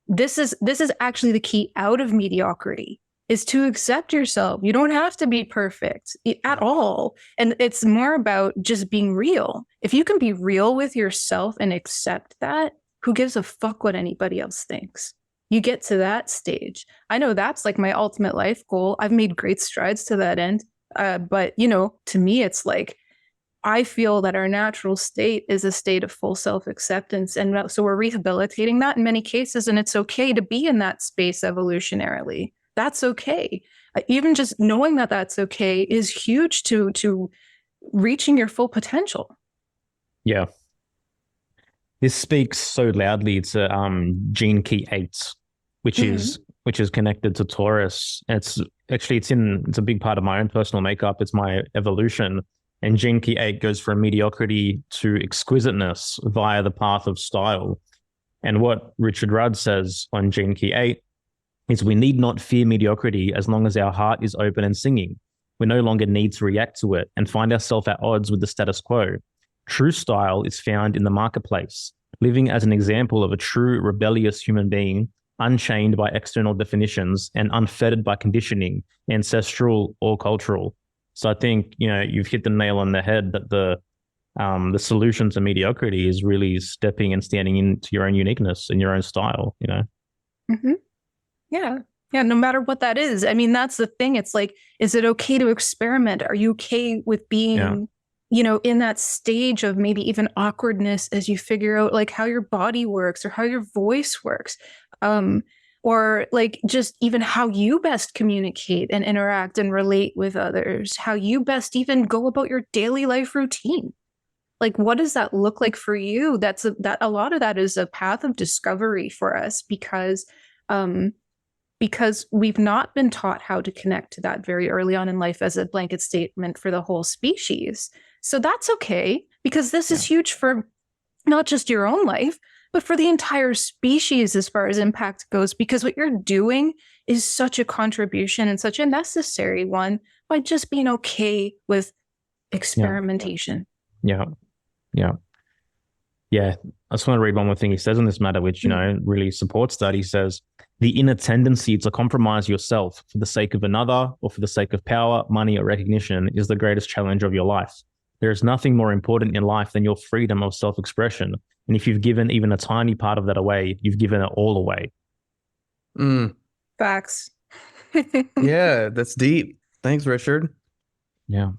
this is actually the key out of mediocrity, is to accept yourself. You don't have to be perfect at all. And it's more about just being real. If you can be real with yourself and accept that, who gives a fuck what anybody else thinks? You get to that stage. I know that's like my ultimate life goal. I've made great strides to that end. But, to me, it's like, I feel that our natural state is a state of full self-acceptance. And so we're rehabilitating that in many cases. And it's okay to be in that space evolutionarily. That's okay. Even just knowing that that's okay is huge to reaching your full potential. Yeah. This speaks so loudly to gene key 8, which is connected to Taurus. It's a big part of my own personal makeup. It's my evolution. And gene key 8 goes from mediocrity to exquisiteness via the path of style. And what Richard Rudd says on gene key 8 is, we need not fear mediocrity as long as our heart is open and singing. We no longer need to react to it and find ourselves at odds with the status quo. True style is found in the marketplace, living as an example of a true rebellious human being, unchained by external definitions and unfettered by conditioning, ancestral or cultural. So I think, you've hit the nail on the head, that the solution to mediocrity is really stepping and standing into your own uniqueness and your own style, Mm-hmm. Yeah. Yeah. No matter what that is. I mean, that's the thing. It's like, is it okay to experiment? Are you okay with being, in that stage of maybe even awkwardness as you figure out like how your body works or how your voice works? Or like just even how you best communicate and interact and relate with others, how you best even go about your daily life routine. Like, what does that look like for you? That a lot of that is a path of discovery for us, because we've not been taught how to connect to that very early on in life as a blanket statement for the whole species. So that's okay, because this is huge for not just your own life, but for the entire species as far as impact goes, because what you're doing is such a contribution and such a necessary one by just being okay with experimentation. Yeah. I just want to read one more thing he says on this matter, which, really supports that. He says, the inner tendency to compromise yourself for the sake of another or for the sake of power, money, or recognition is the greatest challenge of your life. There is nothing more important in life than your freedom of self-expression. And if you've given even a tiny part of that away, you've given it all away. Facts. Yeah, that's deep. Thanks, Richard. Yeah.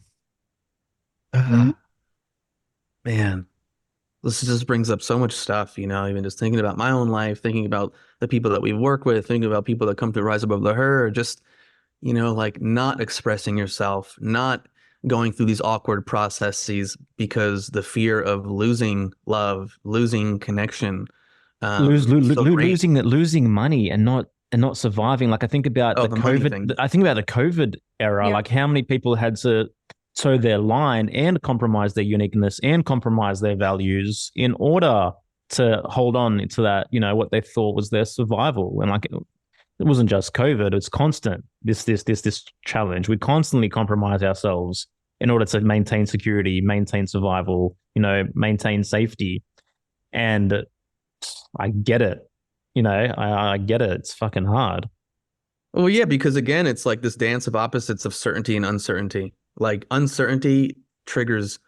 Man, this just brings up so much stuff, even just thinking about my own life, thinking about the people that we work with, thinking about people that come to rise above the herd, just, like not expressing yourself, not going through these awkward processes because the fear of losing love, losing connection, losing money and not surviving. Like I think about the COVID. I think about the COVID era. Like how many people had to toe their line and compromise their uniqueness and compromise their values in order to hold on to that, what they thought was their survival. And like it wasn't just COVID; it's constant. This challenge. We constantly compromise ourselves in order to maintain security, maintain survival, maintain safety. And I get it. I get it. It's fucking hard. Well, yeah, because again, it's like this dance of opposites of certainty and uncertainty. Like uncertainty triggers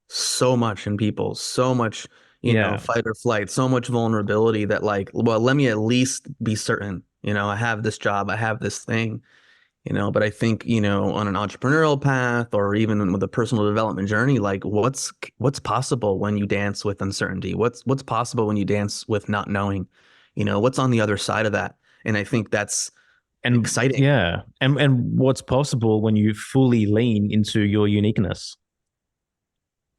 so much in people, so much, fight or flight, so much vulnerability that like, well, let me at least be certain, I have this job, I have this thing, but I think, on an entrepreneurial path or even with a personal development journey, like what's possible when you dance with uncertainty? What's possible when you dance with not knowing, what's on the other side of that? And I think that's exciting. Yeah. And what's possible when you fully lean into your uniqueness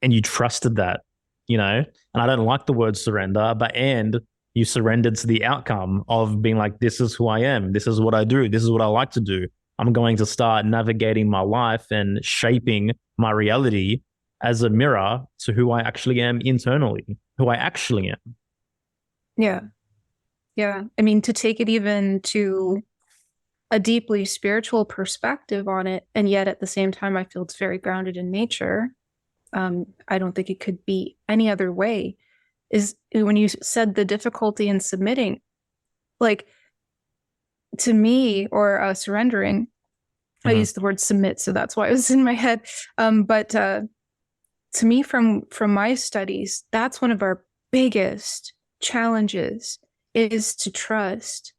and you trusted that, and I don't like the word surrender, and you surrendered to the outcome of being like, this is who I am. This is what I do. This is what I like to do. I'm going to start navigating my life and shaping my reality as a mirror to who I actually am internally, who I actually am. Yeah. Yeah. I mean, to take it even to a deeply spiritual perspective on it, and yet at the same time, I feel it's very grounded in nature. I don't think it could be any other way, is when you said the difficulty in submitting, like to me, or surrendering. I used the word submit, so that's why it was in my head. But to me, from my studies, that's one of our biggest challenges, is to trust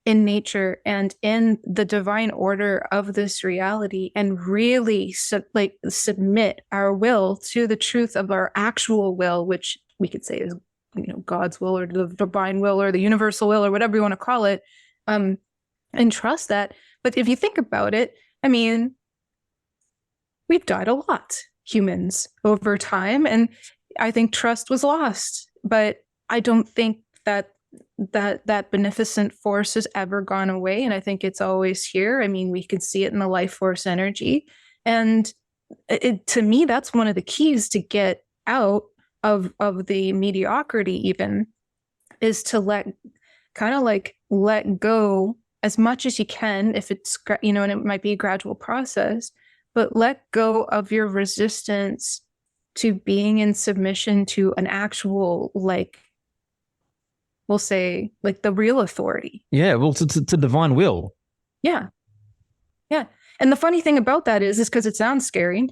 in nature and in the divine order of this reality, and really submit our will to the truth of our actual will, which we could say is, God's will or the divine will or the universal will or whatever you want to call it, and trust that. But if you think about it, I mean, we've died a lot, humans, over time, and I think trust was lost. But I don't think that beneficent force has ever gone away, and I think it's always here. I mean, we could see it in the life force energy, and to me, that's one of the keys to get out of the mediocrity, even, is to let go as much as you can, if it's, and it might be a gradual process, but let go of your resistance to being in submission to an actual, we'll say, the real authority. Yeah, well, to divine will. Yeah. Yeah. And the funny thing about that is because it sounds scary.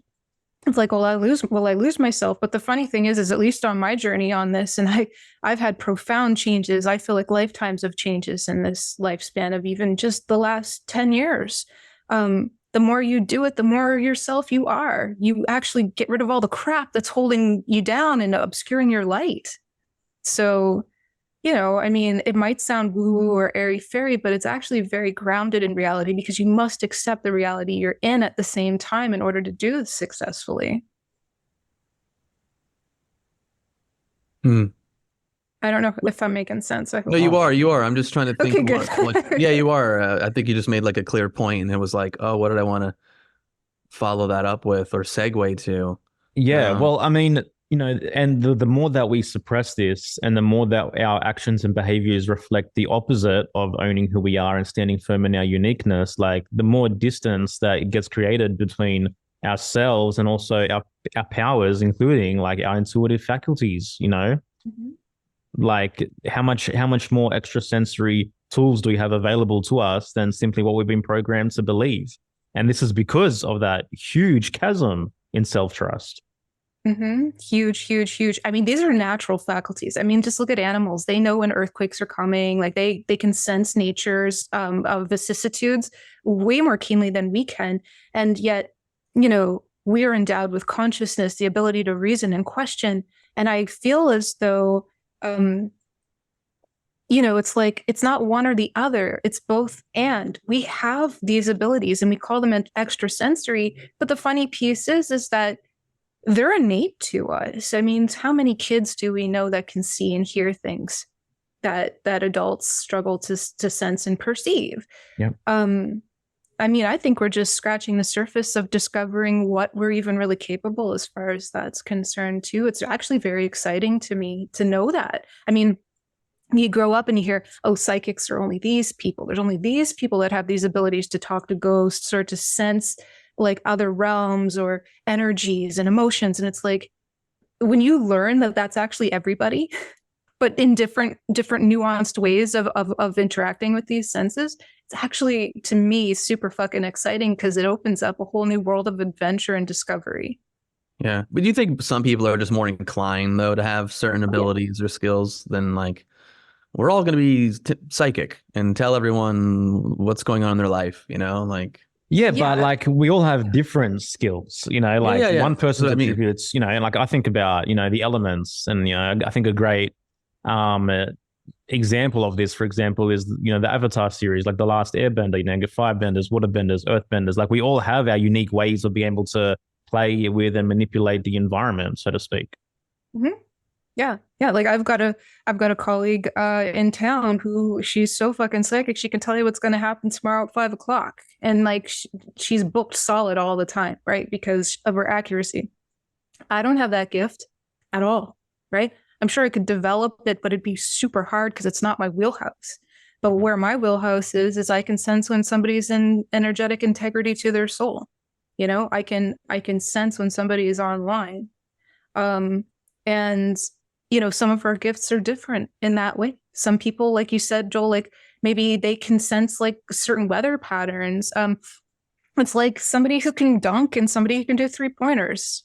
It's like, will I lose myself? But the funny thing is at least on my journey on this, and I've had profound changes. I feel like lifetimes of changes in this lifespan of even just the last 10 years. The more you do it, the more yourself you are. You actually get rid of all the crap that's holding you down and obscuring your light. So, I mean, it might sound woo-woo or airy-fairy, but it's actually very grounded in reality, because you must accept the reality you're in at the same time in order to do this successfully. I don't know if I'm making sense. No, you are. I'm just trying to think. Okay, good. Yeah, you are. I think you just made a clear point, and it was like, oh, what did I want to follow that up with or segue to? Yeah, well, I mean, and the more that we suppress this, and the more that our actions and behaviors reflect the opposite of owning who we are and standing firm in our uniqueness, the more distance that gets created between ourselves and also our powers, including our intuitive faculties, how much more extrasensory tools do we have available to us than simply what we've been programmed to believe? And this is because of that huge chasm in self-trust. Huge, huge, huge. I mean, these are natural faculties. I mean, just look at animals. They know when earthquakes are coming. They can sense nature's of vicissitudes way more keenly than we can. And yet, we are endowed with consciousness, the ability to reason and question. And I feel as though, it's not one or the other. It's both. And we have these abilities and we call them extrasensory. But the funny piece is that they're innate to us. I mean, how many kids do we know that can see and hear things that adults struggle to sense and perceive? Yeah. I mean, I think we're just scratching the surface of discovering what we're even really capable as far as that's concerned too. It's actually very exciting to me to know that. I mean, you grow up and you hear, oh, psychics are only these people. There's only these people that have these abilities to talk to ghosts or to sense other realms or energies and emotions. And it's like, when you learn that that's actually everybody, but in different nuanced ways of interacting with these senses, it's actually, to me, super fucking exciting, because it opens up a whole new world of adventure and discovery. Yeah. But do you think some people are just more inclined though to have certain abilities or skills than like we're all going to be psychic and tell everyone what's going on in their life, like. Yeah, Yeah. but like we all have different skills, like Yeah. one person That's what I mean. attributes, like I think about, the elements and, I think a great example of this, for example, is, the Avatar series, like The Last Airbender, you get firebenders, waterbenders, earthbenders. Like we all have our unique ways of being able to play with and manipulate the environment, so to speak. Mm-hmm. Yeah. Like I've got a colleague in town who she's so fucking psychic. She can tell you what's going to happen tomorrow at 5:00, and like she's booked solid all the time, right? Because of her accuracy. I don't have that gift at all, right? I'm sure I could develop it, but it'd be super hard because it's not my wheelhouse. But where my wheelhouse is I can sense when somebody's in energetic integrity to their soul. I can sense when somebody is online. And some of our gifts are different in that way. Some people, like you said, Joel, like maybe they can sense like certain weather patterns. It's like somebody who can dunk and somebody who can do 3-pointers,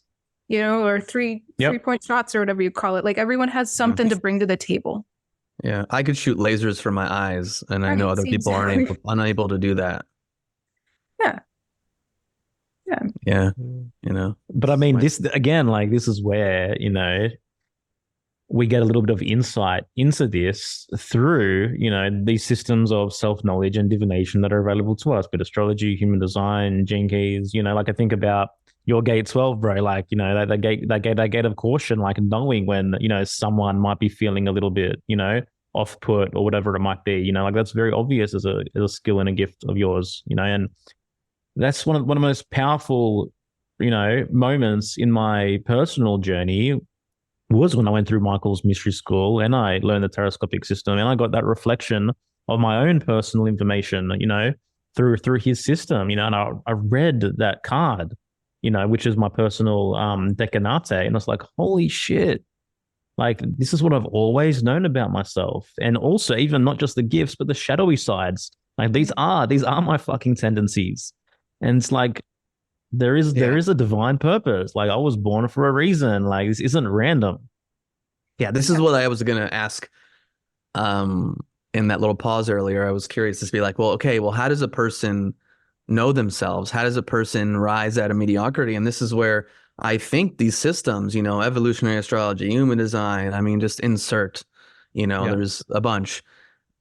or three-point shots or whatever you call it. Like everyone has something to bring to the table. Yeah, I could shoot lasers from my eyes, and I know other people aren't unable to do that. Yeah. But I mean, this again, like this is where we get a little bit of insight into this through, these systems of self-knowledge and divination that are available to us, but astrology, human design, gene keys, like I think about your gate 12, bro, like, that gate of caution, like knowing when, someone might be feeling a little bit, off-put or whatever it might be, like that's very obvious as a skill and a gift of yours, and that's one of the most powerful, moments in my personal journey was when I went through Michael's mystery school and I learned the teroscopic system and I got that reflection of my own personal information, through his system, and I read that card, which is my personal decanate, and I was like, holy shit, like this is what I've always known about myself, and also even not just the gifts but the shadowy sides. Like these are my fucking tendencies, and it's like there is a divine purpose. Like I was born for a reason. Like this isn't random. Yeah, this is what I was gonna ask. In that little pause earlier, I was curious to be like, well, okay, well, how does a person know themselves? How does a person rise out of mediocrity? And this is where I think these systems, evolutionary astrology, human design, I mean, just insert, there's a bunch.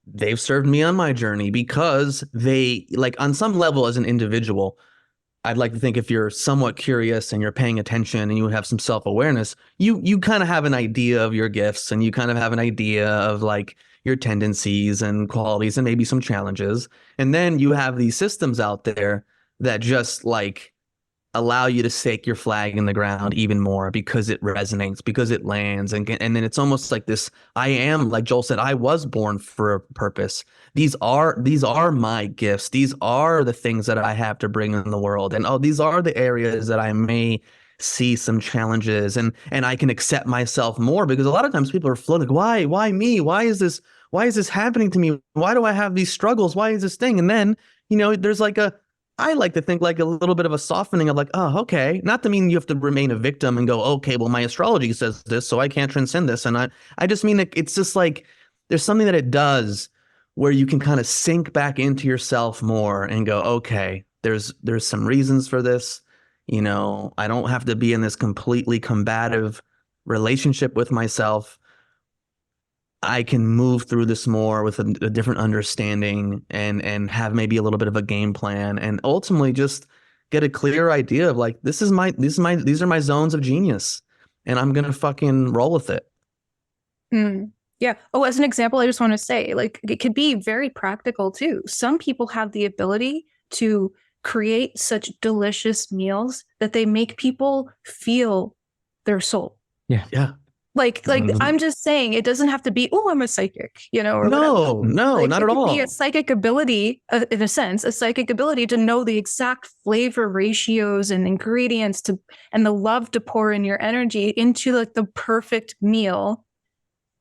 They've served me on my journey because they, like, on some level as an individual, I'd like to think if you're somewhat curious and you're paying attention and you have some self-awareness, you kind of have an idea of your gifts and you kind of have an idea of like your tendencies and qualities and maybe some challenges. And then you have these systems out there that just like allow you to stake your flag in the ground even more because it resonates, because it lands. And then it's almost like this, I am, like Joel said, I was born for a purpose. These are my gifts. These are the things that I have to bring in the world. And these are the areas that I may see some challenges and I can accept myself more, because a lot of times people are floating, why me? Why is this happening to me? Why do I have these struggles? Why is this thing? And then, there's like I like to think like a little bit of a softening of like, oh, okay. Not to mean you have to remain a victim and go, okay, well, my astrology says this, so I can't transcend this. And I just mean that it's just like there's something that it does where you can kind of sink back into yourself more and go, okay, there's some reasons for this. I don't have to be in this completely combative relationship with myself. I can move through this more with a different understanding and have maybe a little bit of a game plan and ultimately just get a clear idea of like, these are my zones of genius and I'm going to fucking roll with it. Yeah. Oh, as an example, I just want to say, like, it could be very practical too. Some people have the ability to create such delicious meals that they make people feel their soul. Yeah. Yeah. Like I'm just saying, it doesn't have to be, oh, I'm a psychic, or no, like, not at all. It could be a psychic ability, in a sense, a psychic ability to know the exact flavor ratios and ingredients and the love to pour in your energy into like the perfect meal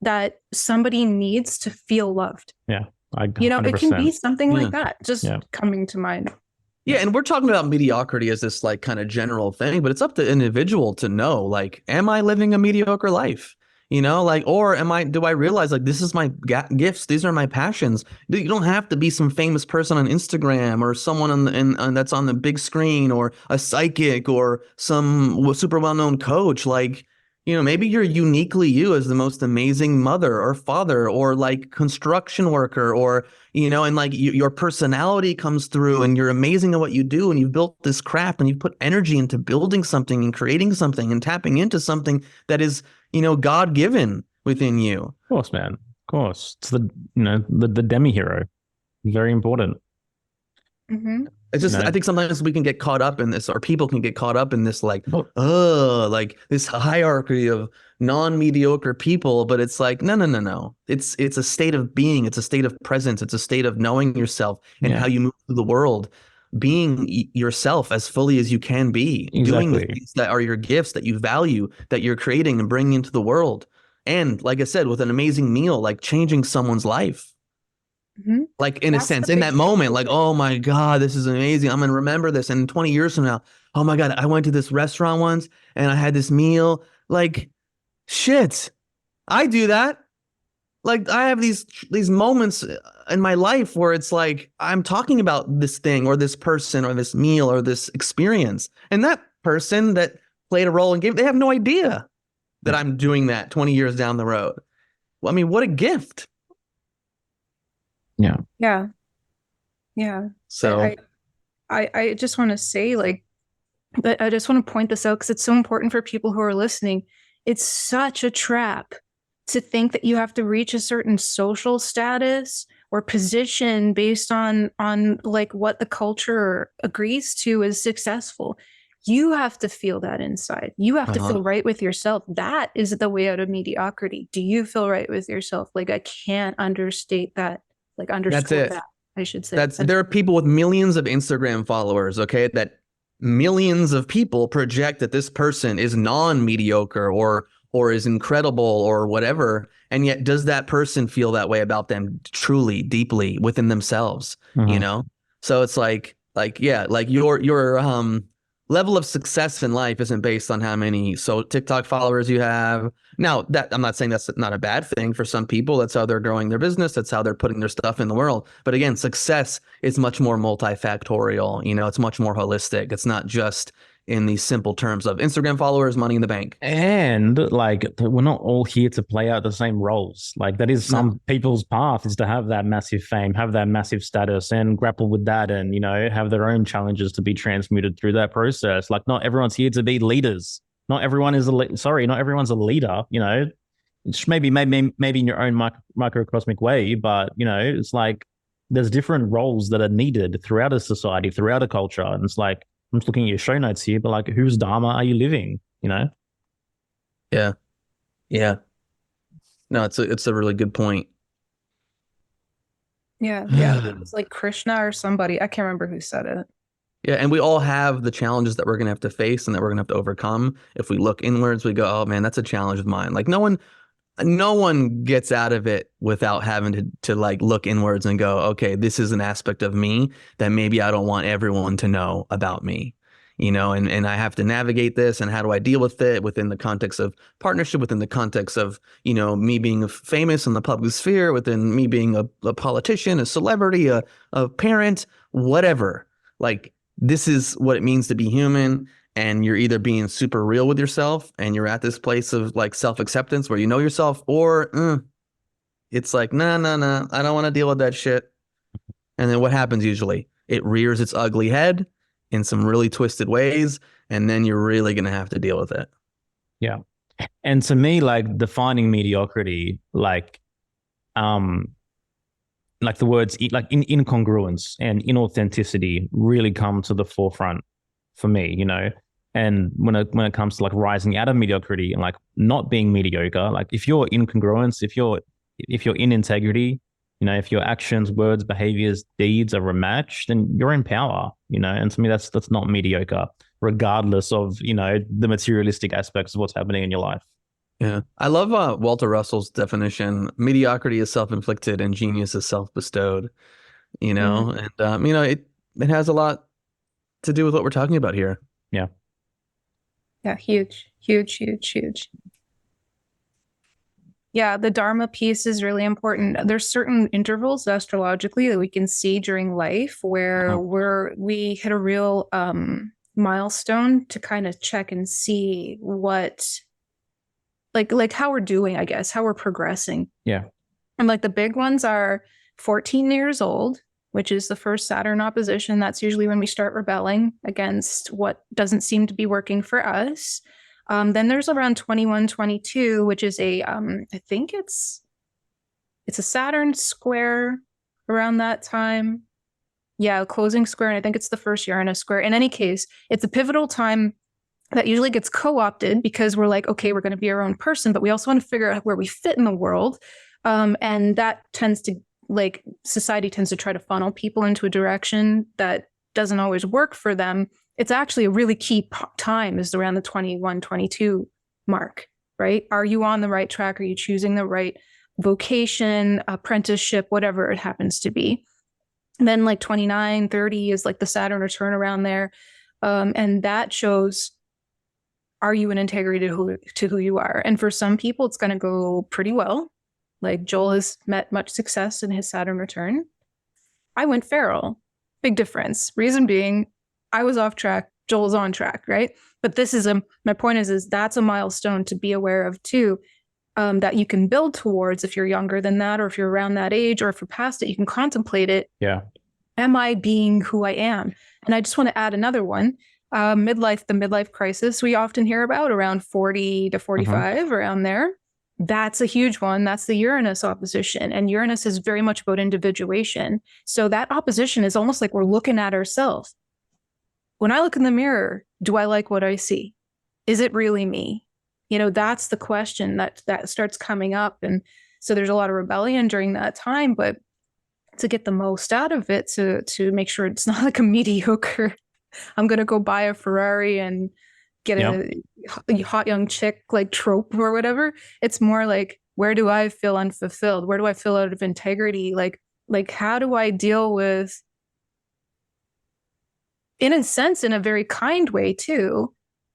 that somebody needs to feel loved. Yeah. It can be something like that, just coming to mind. Yeah, and we're talking about mediocrity as this like kind of general thing, but it's up to the individual to know, like, am I living a mediocre life? You know, like, or do I realize like this is my gifts, these are my passions. You don't have to be some famous person on Instagram or someone that's on the big screen or a psychic or some super well-known coach. Like, you know, maybe you're uniquely you as the most amazing mother or father or like construction worker or, you know, and like your personality comes through and you're amazing at what you do and you've built this craft and you've put energy into building something and creating something and tapping into something that is, you know, God-given within you. Of course, man. Of course. It's the demi-hero. Very important. Mm-hmm. It's just, I think sometimes we can get caught up in this, or people can get caught up in this, like this hierarchy of non-mediocre people. But it's like, no. It's a state of being. It's a state of presence. It's a state of knowing yourself and how you move through the world, being yourself as fully as you can be, doing the things that are your gifts that you value, that you're creating and bringing into the world. And like I said, with an amazing meal, like changing someone's life. Mm-hmm. Like in a sense, in that moment, like, oh my God, this is amazing. I'm going to remember this. And 20 years from now, oh my God, I went to this restaurant once and I had this meal. Like, shit, I do that. Like I have these moments in my life where it's like, I'm talking about this thing or this person or this meal or this experience. And that person that played a role and they have no idea that I'm doing that 20 years down the road. Well, I mean, what a gift. Yeah. So I just want to say, like, but I just want to point this out because it's so important for people who are listening. It's such a trap to think that you have to reach a certain social status or position based on like what the culture agrees to as successful. You have to feel that inside. You have to feel right with yourself. That is the way out of mediocrity. Do you feel right with yourself? Like, I can't understate that. Like, underscore that, I should say. There are people with millions of Instagram followers, okay, that millions of people project that this person is non-mediocre or is incredible or whatever. And yet, does that person feel that way about them truly, deeply within themselves? You know? So it's like your level of success in life isn't based on how many TikTok followers you have. Now, that I'm not saying that's not a bad thing for some people. That's how they're growing their business. That's how they're putting their stuff in the world. But again, success is much more multifactorial. You know, it's much more holistic. It's not just in these simple terms of Instagram followers, money in the bank. And like, we're not all here to play out the same roles. Like, that is some people's path, is to have that massive fame, have that massive status and grapple with that, and, you know, have their own challenges to be transmuted through that process. Like, not everyone's here to be leaders. Not everyone is not everyone's a leader, you know. It's maybe in your own microcosmic way, but, you know, it's like there's different roles that are needed throughout a society, throughout a culture. And it's like, I'm just looking at your show notes here, but like, whose Dharma are you living? You know? Yeah. No, it's a really good point. Yeah. It's like Krishna or somebody. I can't remember who said it. Yeah, and we all have the challenges that we're going to have to face and that we're going to have to overcome. If we look inwards, we go, oh man, that's a challenge of mine. Like no one gets out of it without having to like look inwards and go, okay, this is an aspect of me that maybe I don't want everyone to know about me, you know, and I have to navigate this, and how do I deal with it within the context of partnership, within the context of, you know, me being famous in the public sphere, within me being a politician, a celebrity, a parent, whatever. Like, this is what it means to be human. And you're either being super real with yourself and you're at this place of like self-acceptance where you know yourself, or it's like, nah, I don't want to deal with that shit. And then what happens usually? It rears its ugly head in some really twisted ways, and then you're really going to have to deal with it. Yeah. And to me, like, defining mediocrity, like the words like incongruence and inauthenticity really come to the forefront for me, you know. And when it comes to like rising out of mediocrity and like not being mediocre, like if you're incongruence, if you're in integrity, you know, if your actions, words, behaviors, deeds are rematched, then you're in power, you know. And to me, that's not mediocre, regardless of, you know, the materialistic aspects of what's happening in your life. Yeah. I love Walter Russell's definition. Mediocrity is self-inflicted and genius is self-bestowed, you know. And you know, it has a lot to do with what we're talking about here. Yeah. Yeah, huge. Yeah, the Dharma piece is really important. There's certain intervals astrologically that we can see during life where we hit a real milestone to kind of check and see what like how we're doing, I guess, how we're progressing. Yeah. And like the big ones are 14 years old, which is the first Saturn opposition. That's usually when we start rebelling against what doesn't seem to be working for us. Then there's around 21, 22, which is I think it's a Saturn square around that time. Yeah, closing square, and I think it's the first Uranus square. In any case, it's a pivotal time that usually gets co-opted because we're like, okay, we're going to be our own person, but we also want to figure out where we fit in the world. And that tends to, like, society tends to try to funnel people into a direction that doesn't always work for them. It's actually a really key time is around the 21, 22 mark, right? Are you on the right track? Are you choosing the right vocation, apprenticeship, whatever it happens to be? And then like 29, 30 is like the Saturn return around there. And that shows, are you in integrity to who you are? And for some people, it's going to go pretty well. Like Joel has met much success in his Saturn return. I went feral. Big difference. Reason being, I was off track. Joel's on track, right? But this is my point is that's a milestone to be aware of too, that you can build towards if you're younger than that, or if you're around that age, or if you're past it, you can contemplate it. Yeah. Am I being who I am? And I just want to add another one. The midlife crisis we often hear about around 40 to 45, around there. That's a huge one. That's the Uranus opposition. And Uranus is very much about individuation. So that opposition is almost like we're looking at ourselves. When I look in the mirror, do I like what I see? Is it really me? You know, that's the question that starts coming up. And so there's a lot of rebellion during that time, but to get the most out of it, to make sure it's not like a mediocre, I'm going to go buy a Ferrari and get a hot young chick like trope or whatever. It's more like, where do I feel unfulfilled? Where do I feel out of integrity? Like how do I deal with, in a sense, in a very kind way too,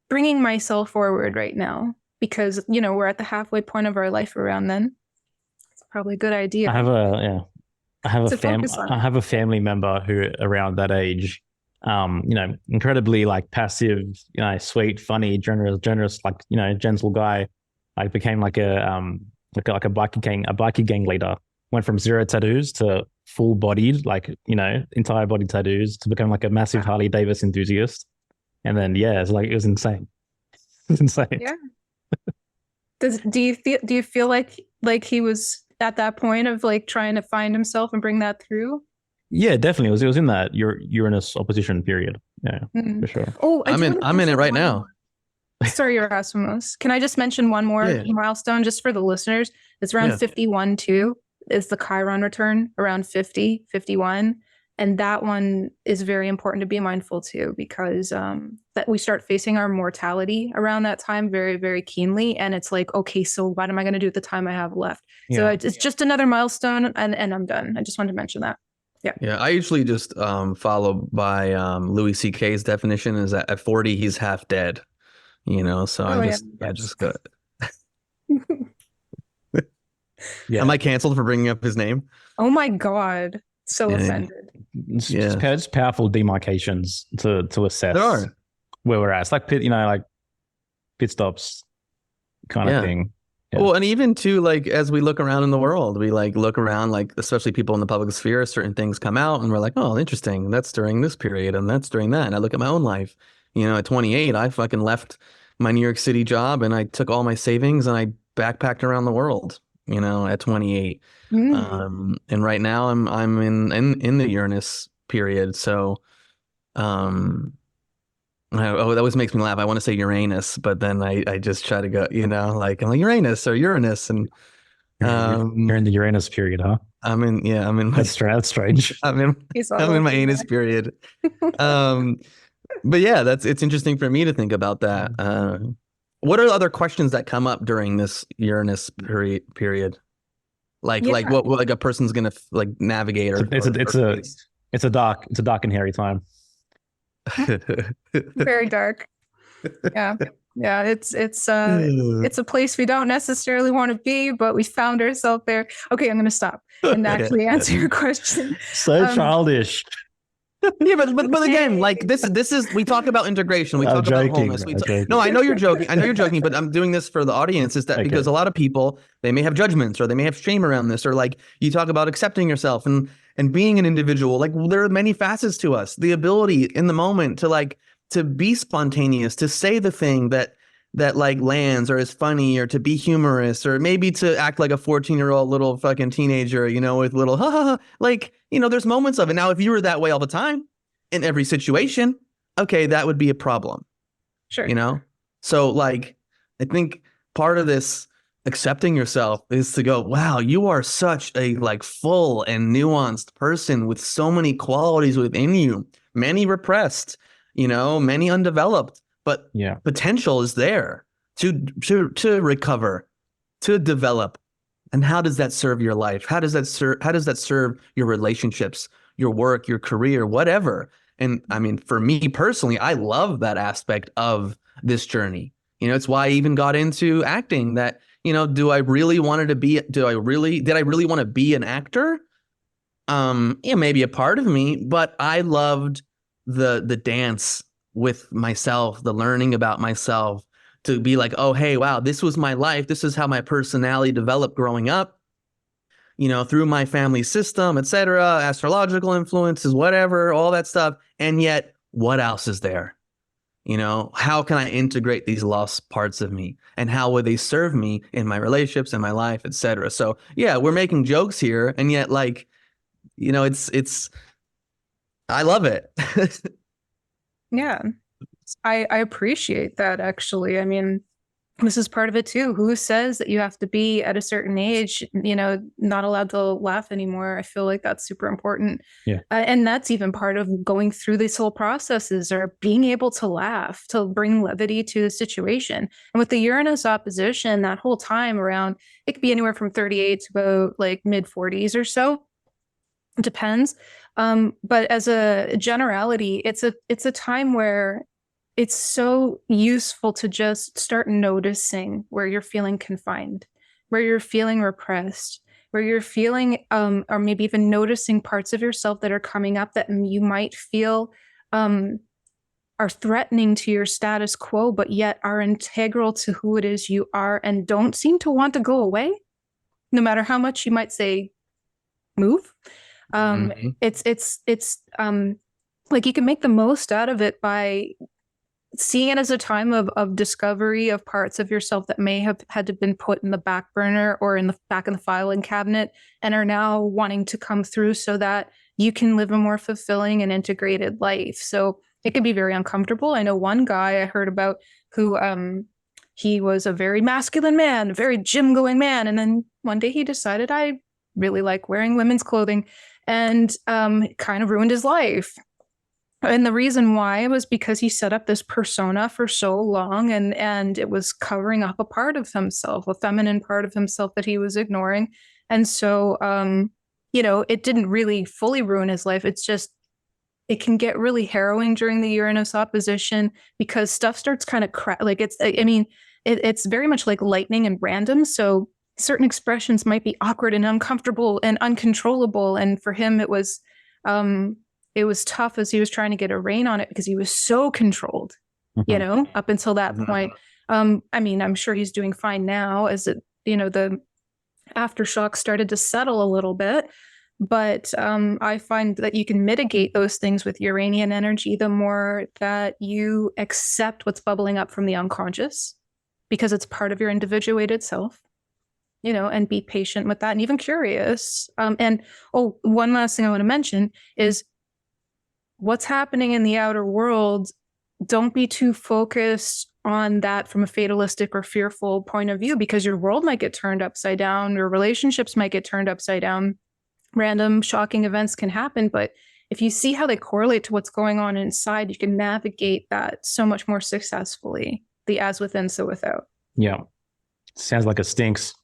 bringing myself forward right now? Because, you know, we're at the halfway point of our life around then. It's probably a good idea. I have a family member who around that age, incredibly like passive, sweet, funny, generous, like, gentle guy, like became like a bikie gang leader. Went from 0 tattoos to full bodied, like, entire body tattoos, to become like a massive Harley Davidson enthusiast. And then, it's like, it was insane. It's insane. Yeah. Do you feel like he was at that point of like trying to find himself and bring that through? Yeah, definitely. It was in that Uranus opposition period. Yeah, for sure. Oh, I'm in it right now. Sorry, Yerasimos. Can I just mention one more milestone just for the listeners? It's around 51 too. Is the Chiron return around 50, 51. And that one is very important to be mindful too, because that we start facing our mortality around that time very, very keenly. And it's like, okay, so what am I going to do with the time I have left? Yeah. So it's just another milestone, and I'm done. I just wanted to mention that. Yeah. I usually just follow by Louis C.K.'s definition is that at 40 he's half dead. So I just go. Am I canceled for bringing up his name? Oh my God. So offended. It's powerful demarcations to assess there are. Where we're at. It's like pit stops kind of thing. Yeah. Well, and even too, like, as we look around in the world, we like look around, like, especially people in the public sphere, certain things come out and we're like, oh, interesting. That's during this period and that's during that. And I look at my own life, at 28, I fucking left my New York City job and I took all my savings and I backpacked around the world, at 28. And right now I'm in the Uranus period. So, that always makes me laugh. I want to say Uranus, but then I just try to go, like, I'm like Uranus or Uranus, and you're in the Uranus period, huh? I'm in my, that's strange. I'm in my anus period. But yeah, it's interesting for me to think about that. What are other questions that come up during this Uranus period? Like what a person's gonna like navigate, or it's a dark and hairy time. Very dark. Yeah. Yeah, it's a place we don't necessarily want to be, but we found ourselves there. Okay, I'm gonna stop and actually answer your question. So childish. Yeah, but again, like this is we talk about integration, we talk about wholeness. No, I know you're joking, but I'm doing this for the audience. Is that because a lot of people, they may have judgments or they may have shame around this, or like you talk about accepting yourself and being an individual. Like there are many facets to us. The ability in the moment to be spontaneous, to say the thing that like lands or is funny, or to be humorous, or maybe to act like a 14-year-old little fucking teenager, with little ha ha ha. Like, there's moments of it. Now, if you were that way all the time in every situation, okay, that would be a problem. Sure. So like, I think part of this accepting yourself is to go, wow, you are such a like full and nuanced person with so many qualities within you, many repressed, many undeveloped, but potential is there to recover, to develop. And how does that serve your life? How does that serve your relationships, your work, your career, whatever? And I mean, for me personally, I love that aspect of this journey. It's why I even got into acting. That, did I really want to be an actor? Maybe a part of me, but I loved the dance with myself, the learning about myself, to be like, oh, hey, wow, this was my life. This is how my personality developed growing up, through my family system, etc., astrological influences, whatever, all that stuff. And yet, what else is there? How can I integrate these lost parts of me, and how would they serve me in my relationships, in my life, etc.? So yeah, we're making jokes here, and yet like, it's I love it. Yeah. I appreciate that, actually. I mean, this is part of it too. Who says that you have to be at a certain age, not allowed to laugh anymore? I feel like that's super important. Yeah. And that's even part of going through these whole processes, or being able to laugh, to bring levity to the situation. And with the Uranus opposition, that whole time around, it could be anywhere from 38 to about like mid 40s or so. It depends. But as a generality, it's a time where it's so useful to just start noticing where you're feeling confined, where you're feeling repressed, where you're feeling, or maybe even noticing parts of yourself that are coming up that you might feel are threatening to your status quo, but yet are integral to who it is you are and don't seem to want to go away, no matter how much you might say, move. It's like you can make the most out of it by seeing it as a time of discovery of parts of yourself that may have had to been put in the back burner or in the back of the filing cabinet, and are now wanting to come through so that you can live a more fulfilling and integrated life. So it can be very uncomfortable. I know one guy I heard about who he was a very masculine man, a very gym going man, and then one day he decided, I really like wearing women's clothing, and it kind of ruined his life. And the reason why was because he set up this persona for so long, and it was covering up a part of himself, a feminine part of himself that he was ignoring. And so, it didn't really fully ruin his life. It's just, it can get really harrowing during the Uranus opposition, because stuff starts kind of it's very much like lightning and random. So certain expressions might be awkward and uncomfortable and uncontrollable. And for him, it was tough as he was trying to get a rein on it, because he was so controlled, up until that point. I mean, I'm sure he's doing fine now as the aftershock started to settle a little bit. But I find that you can mitigate those things with Uranian energy the more that you accept what's bubbling up from the unconscious, because it's part of your individuated self. And be patient with that, and even curious. And one last thing I want to mention is what's happening in the outer world. Don't be too focused on that from a fatalistic or fearful point of view, because your world might get turned upside down, your relationships might get turned upside down. Random, shocking events can happen, but if you see how they correlate to what's going on inside, you can navigate that so much more successfully. The as within, so without. Yeah. Sounds like it stinks.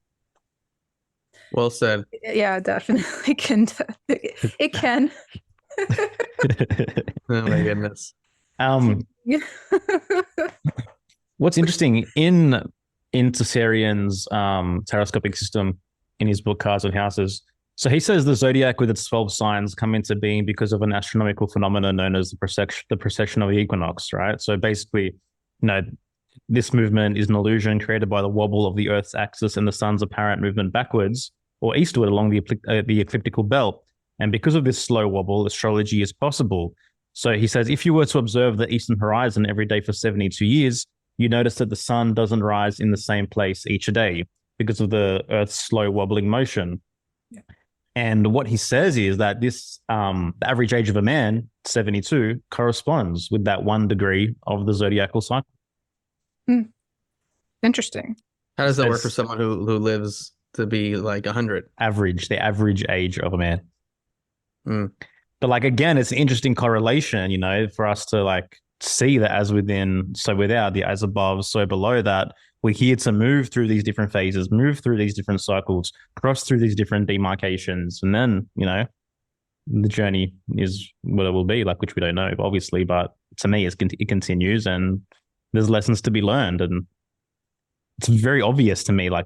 Well said. Yeah, definitely can. It can. Oh my goodness. Yeah. What's interesting in Tessarian's teroscopic system in his book Cars and Houses. So he says the zodiac with its 12 signs come into being because of an astronomical phenomenon known as the precession of the equinox, right? So basically, this movement is an illusion created by the wobble of the Earth's axis and the sun's apparent movement backwards or eastward along the ecliptical belt. And because of this slow wobble, astrology is possible. So he says, if you were to observe the eastern horizon every day for 72 years, you notice that the sun doesn't rise in the same place each day because of the Earth's slow wobbling motion. Yeah. And what he says is that this, the average age of a man, 72, corresponds with that 1 degree of the zodiacal cycle. Interesting. How does that work for someone who lives to be like 100? The average age of a man. But like, again, it's an interesting correlation, for us to like see that as within, so without, the as above, so below that. We're here to move through these different phases, move through these different cycles, cross through these different demarcations. And then, the journey is what it will be, like, which we don't know, obviously. But to me, it continues and there's lessons to be learned. And it's very obvious to me, like,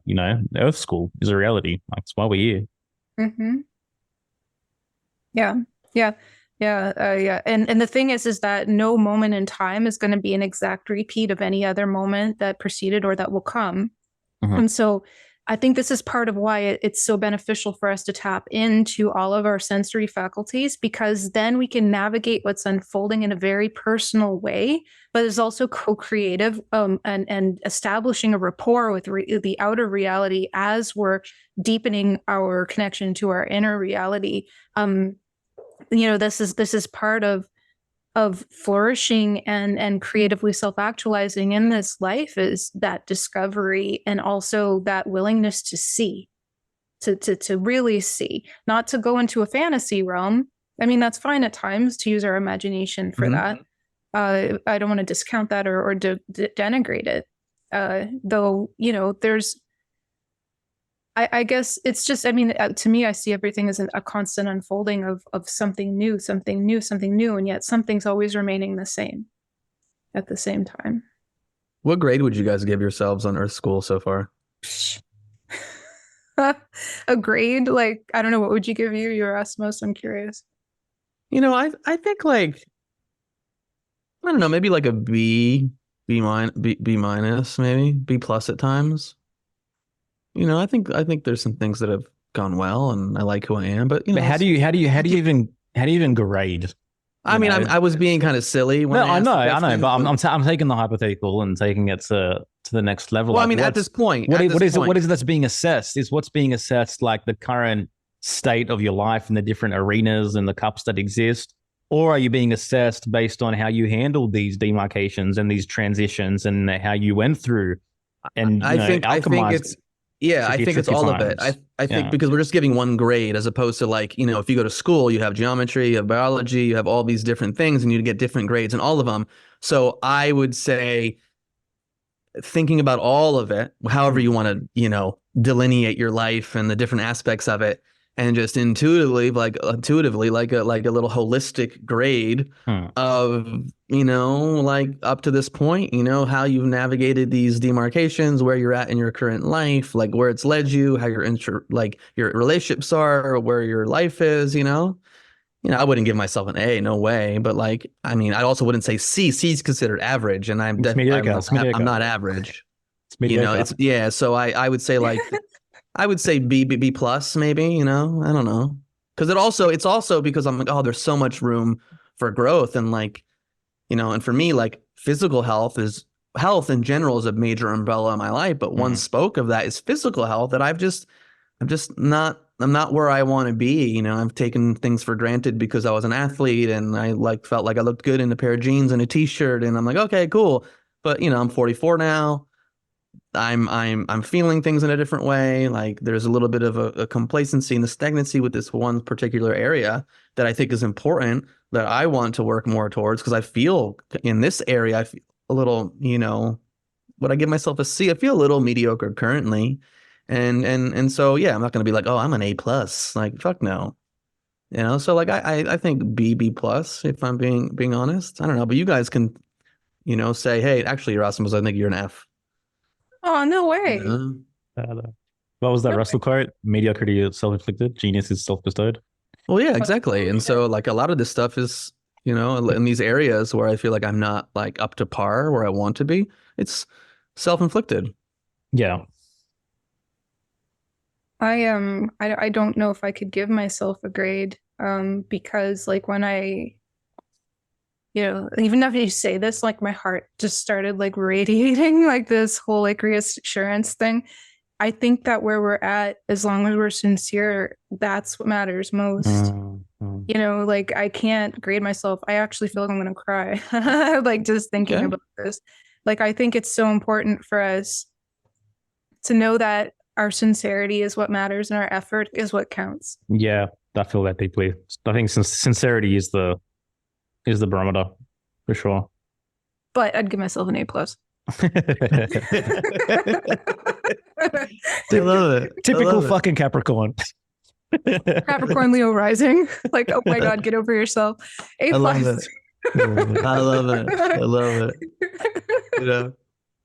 Earth School is a reality. Like, it's why we're here. Mm-hmm. Yeah. Yeah. Yeah. And the thing is that no moment in time is going to be an exact repeat of any other moment that preceded or that will come. Mm-hmm. And so I think this is part of why it's so beneficial for us to tap into all of our sensory faculties, because then we can navigate what's unfolding in a very personal way, but is also co-creative and establishing a rapport with the outer reality as we're deepening our connection to our inner reality. This is part of flourishing and creatively self-actualizing in this life, is that discovery and also that willingness to see, to really see, not to go into a fantasy realm. I mean, that's fine at times to use our imagination for that. I don't want to discount that or denigrate it. Though, there's, I guess it's just, to me, I see everything as a constant unfolding of something new, and yet something's always remaining the same at the same time. What grade would you guys give yourselves on Earth School so far? A grade? Like, I don't know, what would you give you, Yerasimos? I'm curious. I think like, I don't know, maybe like a B minus, maybe B plus at times. I think there's some things that have gone well, and I like who I am. But but how do you even grade? I was being kind of silly. When I know, but I'm taking the hypothetical and taking it to the next level. Well, like, at this point, what is it that's being assessed? Is what's being assessed like the current state of your life in the different arenas and the cups that exist, or are you being assessed based on how you handled these demarcations and these transitions and how you went through? And I think it's. Yeah, I think it's all of it. I think because we're just giving one grade, as opposed to like, if you go to school, you have geometry, you have biology, you have all these different things, and you get different grades in all of them. So I would say, thinking about all of it, however you want to, delineate your life and the different aspects of it, and just intuitively like a little holistic grade of, like up to this point, how you've navigated these demarcations, where you're at in your current life, like where it's led you, how your relationships are, or where your life is, I wouldn't give myself an A, no way. But like, I also wouldn't say C. C is considered average, and I'm not average. It's mediocre. So I would say like, I would say B plus maybe, I don't know. Because it's also because I'm like, oh, there's so much room for growth. And like, and for me, like physical health in general is a major umbrella in my life. But one spoke of that is physical health, that I'm not where I want to be. I've taken things for granted because I was an athlete and I like felt like I looked good in a pair of jeans and a t-shirt. And I'm like, okay, cool. But I'm 44 now. I'm feeling things in a different way. Like there's a little bit of a complacency and a stagnancy with this one particular area that I think is important, that I want to work more towards, because I feel in this area, I feel a little, would I give myself a C? I feel a little mediocre currently. And so, yeah, I'm not going to be like, oh, I'm an A plus. Like, fuck no. You know, so like I think B plus, if I'm being honest. I don't know, but you guys can, you know, say, hey, actually, Yerasimos, I think you're an F. Oh, no way. You know? What was that No Russell quote? Mediocrity is self-inflicted, genius is self-bestowed. Well, yeah, exactly. And so like a lot of this stuff is, you know, in these areas where I feel like I'm not like up to par where I want to be, it's self-inflicted. Yeah. I don't know if I could give myself a grade because like when I, you know, even if you say this, like my heart just started like radiating like this whole like reassurance thing. I think that where we're at, as long as we're sincere, that's what matters most. Mm-hmm. You know, like I can't grade myself. I actually feel like I'm gonna cry like just thinking Okay. about this. Like I think it's so important for us to know that our sincerity is what matters and our effort is what counts. Yeah, I feel that deeply. I think sincerity is the barometer for sure. But I'd give myself an A plus. I love it. Typical fucking Capricorn. Capricorn Leo rising. Like, oh my God, get over yourself. A I love plus. it. I love it. I love it. You know,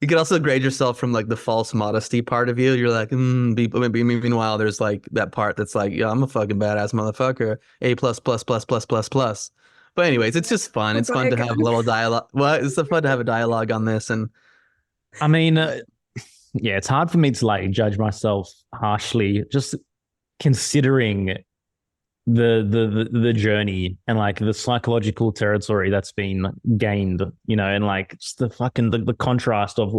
you can also grade yourself from like the false modesty part of you. You're like, meanwhile, there's like that part that's like, yeah, I'm a fucking badass motherfucker. A plus plus plus plus plus plus. But anyways, it's just fun. It's fun to have a little dialogue. Well, it's so fun to have a dialogue on this. And I mean, yeah, it's hard for me to like judge myself harshly, just considering the journey and like the psychological territory that's been gained, you know, and like just the fucking the contrast of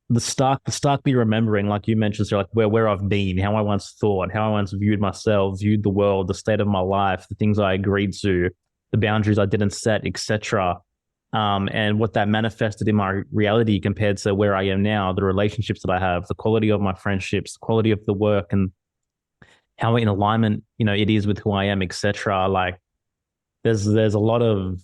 the starkly remembering, like you mentioned, so like where I've been, how I once thought, how I once viewed myself, viewed the world, the state of my life, the things I agreed to, the boundaries I didn't set, etc. And what that manifested in my reality compared to where I am now, the relationships that I have, the quality of my friendships, the quality of the work, and how in alignment, you know, it is with who I am, etc. Like there's a lot of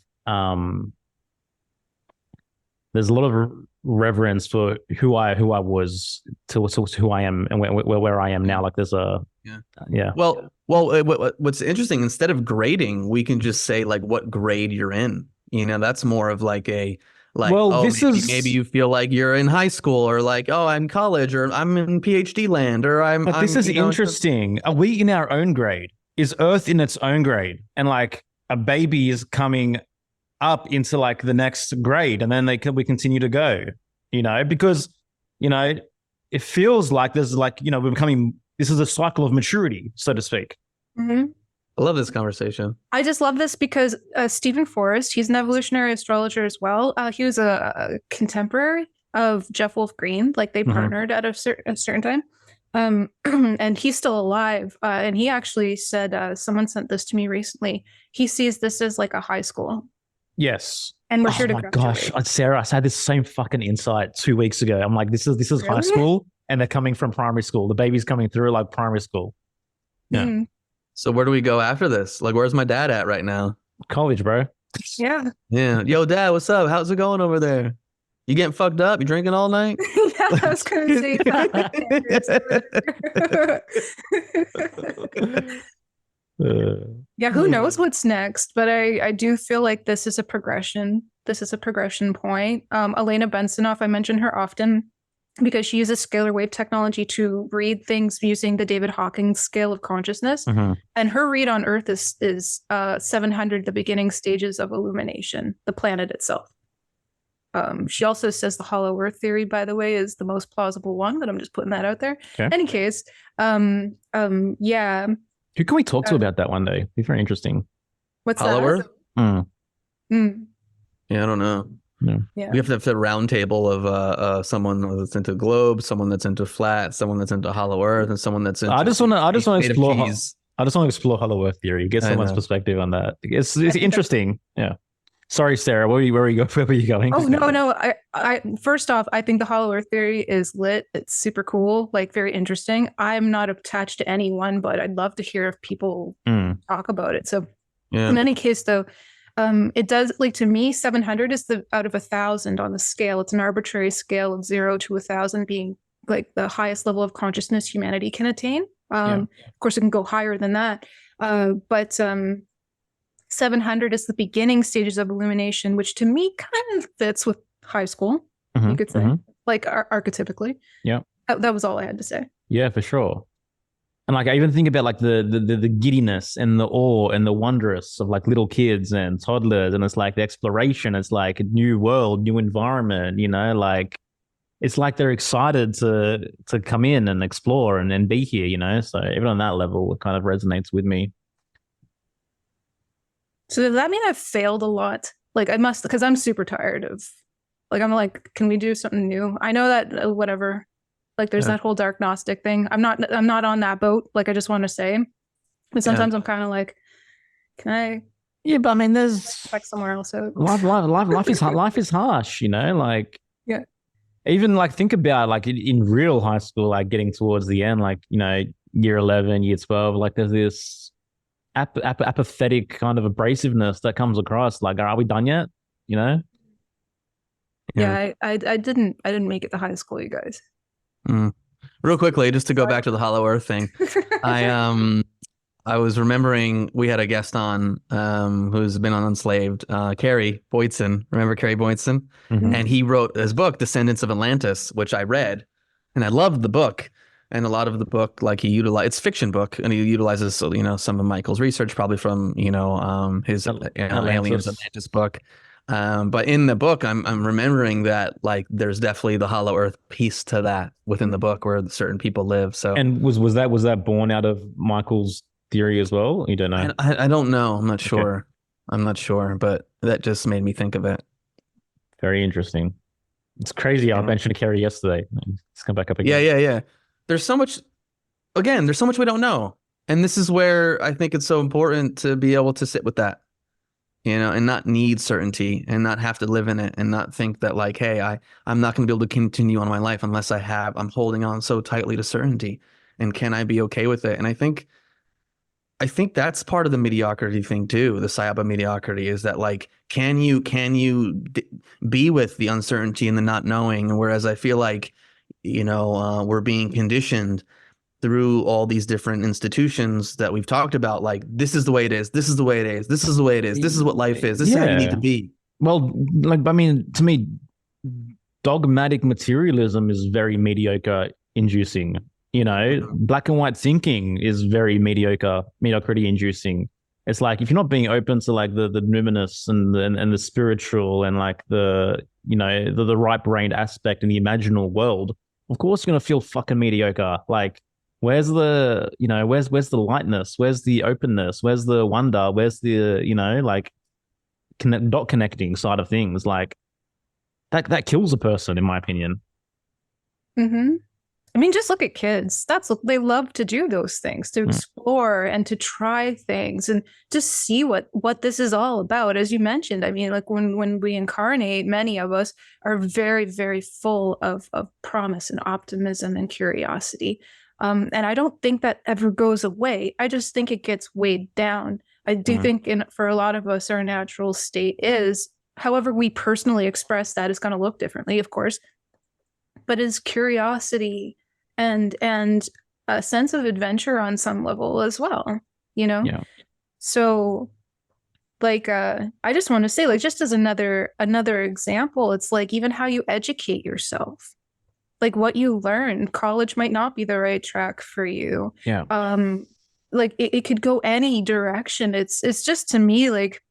reverence for who I was to who I am and where I am now. Like there's a yeah. Well, what's interesting, instead of grading, we can just say like what grade you're in. You know, that's more of like a like, well, oh, this maybe you feel like you're in high school, or like, oh, I'm college, or I'm in PhD land, or But this is interesting. Are we in our own grade? Is Earth in its own grade? And like a baby is coming up into like the next grade, and then we continue to go, you know, because, you know, it feels like there's like, you know, this is a cycle of maturity, so to speak. Mm-hmm. I love this conversation. I just love this because Stephen Forrest, he's an evolutionary astrologer as well. He was a contemporary of Jeff Wolf Green. Like they partnered at a certain time. And he's still alive. And he actually said, someone sent this to me recently. He sees this as like a high school. Yes. And we're here to my graduate. gosh, Sarah, I had this same fucking insight 2 weeks ago. I'm like, this is Really? high school, and they're coming from primary school. The baby's coming through like primary school. Yeah. Mm. So where do we go after this? Like, where's my dad at right now? College, bro. Yeah. Yeah. Yo, dad, what's up? How's it going over there? You getting fucked up? You drinking all night? Yeah, I was going to say that. Yeah, who knows what's next? But I do feel like this is a progression. This is a progression point. Elena Bensonoff, I mention her often because she uses scalar wave technology to read things using the David Hawking scale of consciousness. And her read on Earth is 700, the beginning stages of illumination, the planet itself. She also says the hollow Earth theory, by the way, is the most plausible one, but I'm just putting that out there. Okay. Any case, yeah. Who can we talk to about that one day? Be very interesting. What's Hollow that? Earth? Mm. Yeah, I don't know. No. Yeah. We have to have a round table of someone that's into globe, someone that's into flat, someone that's into hollow Earth, and someone that's into I just want to explore. cheese. I just want to explore hollow Earth theory. Get I someone's know. perspective on that. It's interesting. Yeah. Sorry, Sarah. Where were you going? Oh no. I first off, I think the hollow Earth theory is lit. It's super cool, like very interesting. I'm not attached to anyone, but I'd love to hear if people talk about it. So Yeah. in any case, though, it does, like, to me, 700 is the out of 1,000 on the scale. It's an arbitrary scale of 0 to 1,000 being like the highest level of consciousness humanity can attain. Of course, it can go higher than that. But 700 is the beginning stages of illumination, which to me kind of fits with high school, you could say, like archetypically. Yeah. That was all I had to say. Yeah, for sure. And like I even think about like the giddiness and the awe and the wondrous of like little kids and toddlers, and it's like the exploration. It's like a new world, new environment. Like it's like they're excited to come in and explore and be here. So even on that level, it kind of resonates with me. So does that mean I've failed a lot? Like I must, because I'm super tired of. Like I'm like, can we do something new? I know that whatever. Like there's that whole dark Gnostic thing. I'm not on that boat. Like I just want to say, but sometimes I'm kind of like, can I? Yeah, but I mean, there's check somewhere else out. Life is harsh. Like even like think about like in real high school, like getting towards the end, like year 11, year 12, like there's this apathetic kind of abrasiveness that comes across. Like, are we done yet? Yeah, I didn't make it to high school, you guys. Real quickly, just to go back to the Hollow Earth thing, I was remembering we had a guest on who's been on Unslaved, Carrie Boydson. Remember Carrie Boydson? And he wrote his book, Descendants of Atlantis, which I read, and I loved the book. And a lot of the book, like it's fiction book, and he utilizes some of Michael's research, probably from his Aliens Atlantis book. But in the book, I'm remembering that like there's definitely the Hollow Earth piece to that within the book where certain people live. So and was that born out of Michael's theory as well? You don't know? I don't know. I'm not sure. Okay. I'm not sure, but that just made me think of it. Very interesting. It's crazy. I mentioned Carrie yesterday. It's come back up again. Yeah. There's so much we don't know, and this is where I think it's so important to be able to sit with that. And not need certainty and not have to live in it and not think that like, hey, I'm not going to be able to continue on my life unless I'm holding on so tightly to certainty. And can I be okay with it? And I think that's part of the mediocrity thing too. The Psy-op of mediocrity is that like, can you be with the uncertainty and the not knowing? Whereas I feel like, we're being conditioned through all these different institutions that we've talked about, like this is the way it is, this is the way it is, this is the way it is, this is what life is, this is how you need to be. Well, like I mean, to me, dogmatic materialism is very mediocre inducing. Black and white thinking is very mediocrity inducing. It's like if you're not being open to like the numinous and the spiritual and like the right brained aspect in the imaginal world, of course you're gonna feel fucking mediocre. Like where's the where's the lightness, where's the openness, where's the wonder, where's the like dot connecting side of things? Like that kills a person, in my opinion. I mean, just look at kids. They love to do those things, to explore and to try things and just see what this is all about. As you mentioned, I mean, like when we incarnate, many of us are very, very full of promise and optimism and curiosity. And I don't think that ever goes away. I just think it gets weighed down. I do think for a lot of us, our natural state is, however we personally express that is going to look differently, of course, but is curiosity and a sense of adventure on some level as well, Yeah. So like, I just want to say, like, just as another example, it's like even how you educate yourself, like what you learn. College might not be the right track for you. Yeah. Like it could go any direction. It's just, to me, like,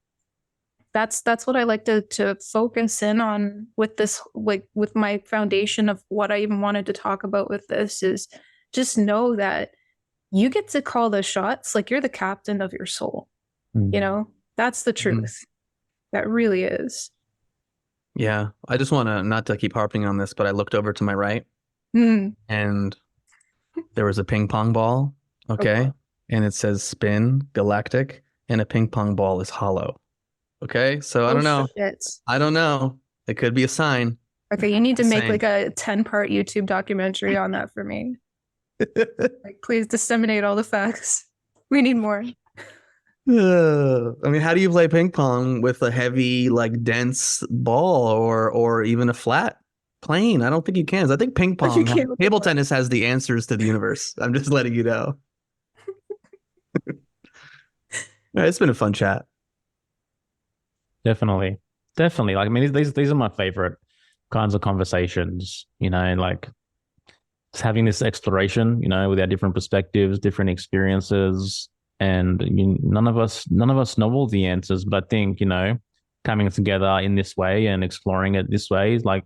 that's what I like to focus in on with this, like with my foundation of what I even wanted to talk about with this, is just know that you get to call the shots. Like, you're the captain of your soul. That's the truth. That really is. Yeah. I just want to, not to keep harping on this, but I looked over to my right and there was a ping pong ball. Okay. And it says spin galactic, and a ping pong ball is hollow. Okay, so I don't know. Shit. I don't know. It could be a sign. Okay, you need to make like a 10-part YouTube documentary on that for me. Like, please disseminate all the facts. We need more. I mean, how do you play ping pong with a heavy, like, dense ball or even a flat plane? I don't think you can. I think ping pong, table tennis has the answers to the universe. I'm just letting you know. Yeah, it's been a fun chat. Definitely. Definitely. Like, I mean, these are my favorite kinds of conversations, and like just having this exploration, with our different perspectives, different experiences. And none of us know all the answers, but I think, coming together in this way and exploring it this way is like,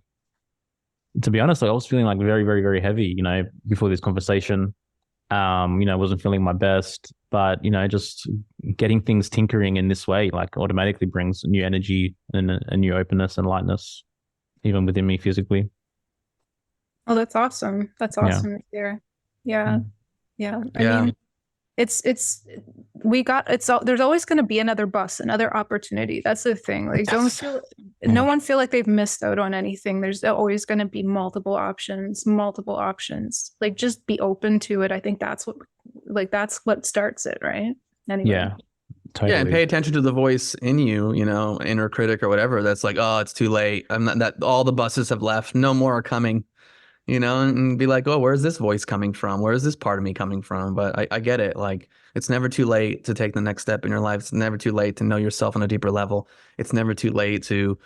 to be honest, like, I was feeling like very, very, very heavy, before this conversation. Wasn't feeling my best, but just getting things tinkering in this way, like, automatically brings new energy and a new openness and lightness, even within me physically. Oh, that's awesome. That's Yeah. awesome to hear. Yeah. Yeah. I Yeah. mean, there's always going to be another bus, another opportunity. That's the thing. Like, no one feel like they've missed out on anything. There's always going to be multiple options. Like, just be open to it. I think that's what starts it, right? Anyway. Yeah, totally. Yeah, and pay attention to the voice in you, inner critic or whatever. That's like, oh, it's too late. I'm not that. All the buses have left. No more are coming. And be like, oh, where's this voice coming from? Where's this part of me coming from? But I get it. Like, it's never too late to take the next step in your life. It's never too late to know yourself on a deeper level. It's never too late to,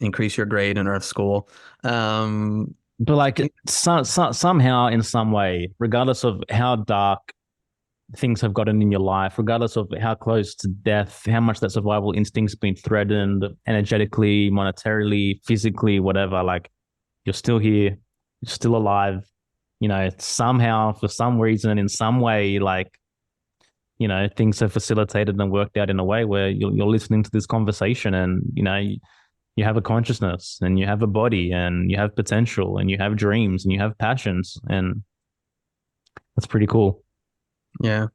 increase your grade in Earth School. But like, somehow, in some way, regardless of how dark things have gotten in your life, regardless of how close to death, how much that survival instinct's been threatened energetically, monetarily, physically, whatever, like, you're still here, you're still alive, somehow, for some reason, in some way, like, things have facilitated and worked out in a way where you're listening to this conversation, and, you have a consciousness, and you have a body, and you have potential, and you have dreams, and you have passions, and that's pretty cool. Yeah.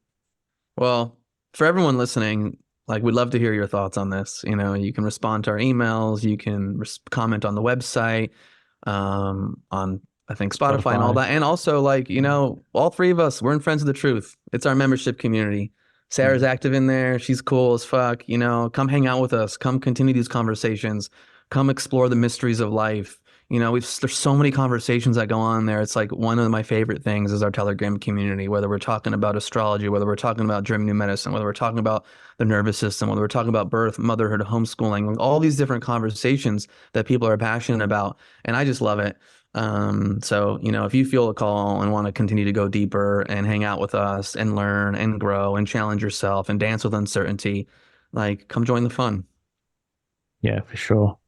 Well, for everyone listening, like, we'd love to hear your thoughts on this. You can respond to our emails, you can comment on the website, on, I think, Spotify and all that. And also, like, all three of us, we're in Friends of the Truth. It's our membership community. Sarah's active in there. She's cool as fuck. Come hang out with us. Come continue these conversations. Come explore the mysteries of life. There's so many conversations that go on there. It's like one of my favorite things is our Telegram community, whether we're talking about astrology, whether we're talking about German new medicine, whether we're talking about the nervous system, whether we're talking about birth, motherhood, homeschooling, like all these different conversations that people are passionate about. And I just love it. So, if you feel a call and want to continue to go deeper and hang out with us and learn and grow and challenge yourself and dance with uncertainty, like, come join the fun. Yeah, for sure.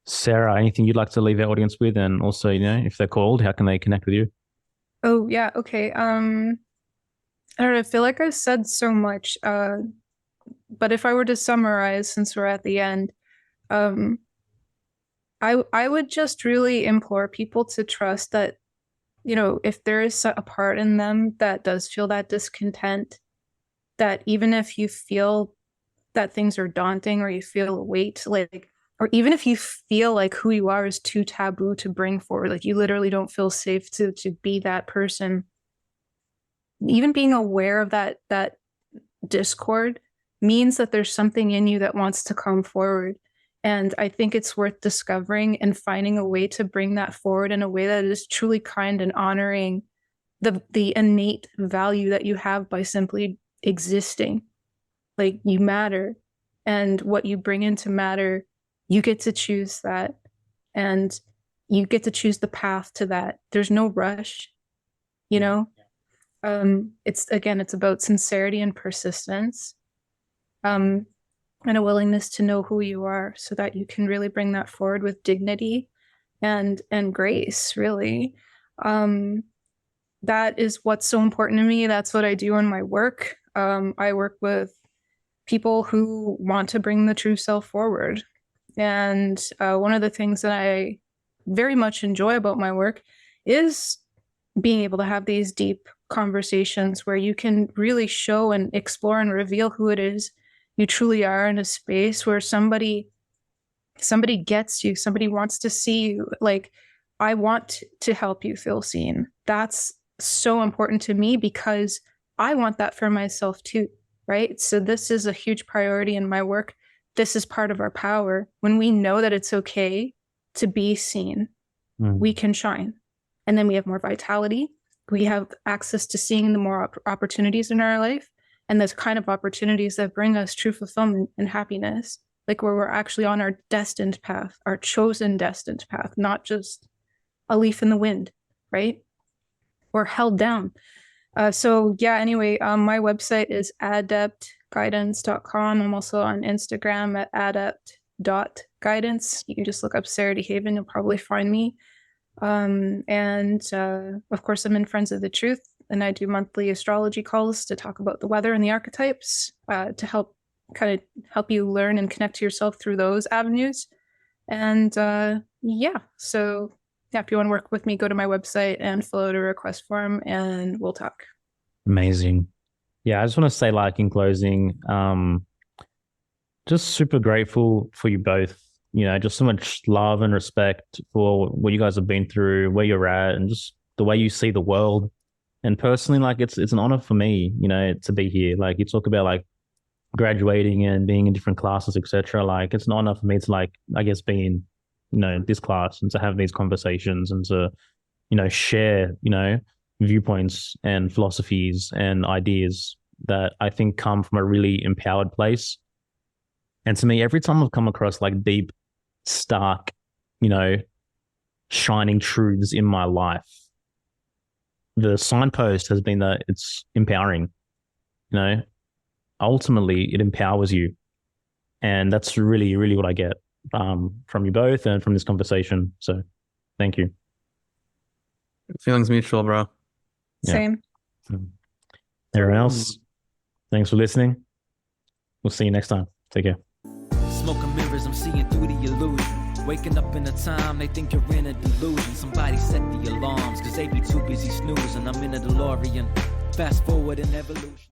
Sarah, anything you'd like to leave our audience with? And also, if they're called, how can they connect with you? Oh, yeah. Okay. I don't know. I feel like I said so much. But if I were to summarize, since we're at the end, I would just really implore people to trust that, if there is a part in them that does feel that discontent, that even if you feel that things are daunting, or you feel a weight, like, or even if you feel like who you are is too taboo to bring forward, like you literally don't feel safe to be that person, even being aware of that discord means that there's something in you that wants to come forward. And I think it's worth discovering and finding a way to bring that forward in a way that is truly kind and honoring the innate value that you have by simply existing. Like, you matter, and what you bring into matter, you get to choose that, and you get to choose the path to that. There's no rush, it's about sincerity and persistence, and a willingness to know who you are so that you can really bring that forward with dignity and grace, really. That is what's so important to me. That's what I do in my work. I work with people who want to bring the true self forward. And one of the things that I very much enjoy about my work is being able to have these deep conversations where you can really show and explore and reveal who it is you truly are in a space where somebody gets you, somebody wants to see you. Like, I want to help you feel seen. That's so important to me because I want that for myself too, right? So this is a huge priority in my work. This is part of our power. When we know that it's okay to be seen, we can shine. And then we have more vitality. We have access to seeing the more opportunities in our life. and the kind of opportunities that bring us true fulfillment and happiness, like where we're actually on our destined path, our chosen destined path, not just a leaf in the wind, right? Or held down. Anyway, my website is adeptguidance.com. I'm also on Instagram at adept.guidance. You can just look up Sarah DeHaven, you'll probably find me. Of course, I'm in Friends of the Truth, and I do monthly astrology calls to talk about the weather and the archetypes, to help you learn and connect to yourself through those avenues. And if you want to work with me, go to my website and fill out a request form, and we'll talk. Amazing. Yeah, I just want to say, like, in closing, just super grateful for you both. You know, just so much love and respect for what you guys have been through, where you're at, and just the way you see the world. And personally, like, it's an honor for me, you know, to be here. Like, you talk about like graduating and being in different classes, etc. Like, it's an honor for me to, like, I guess, be in, you know, this class and to have these conversations and to, you know, share, you know, viewpoints and philosophies and ideas that I think come from a really empowered place. And to me, every time I've come across like deep, stark, you know, shining truths in my life, the signpost has been that it's empowering. You know, ultimately it empowers you. And that's really, really what I get from you both and from this conversation. So thank you. Feelings mutual, bro. Yeah. Same. Everyone else, thanks for listening. We'll see you next time. Take care. Smoking mirrors, I'm seeing through the illusion. Waking up in a time they think you're in a delusion. Somebody set the alarms, cause they be too busy snoozing. I'm in a DeLorean, fast forward in evolution.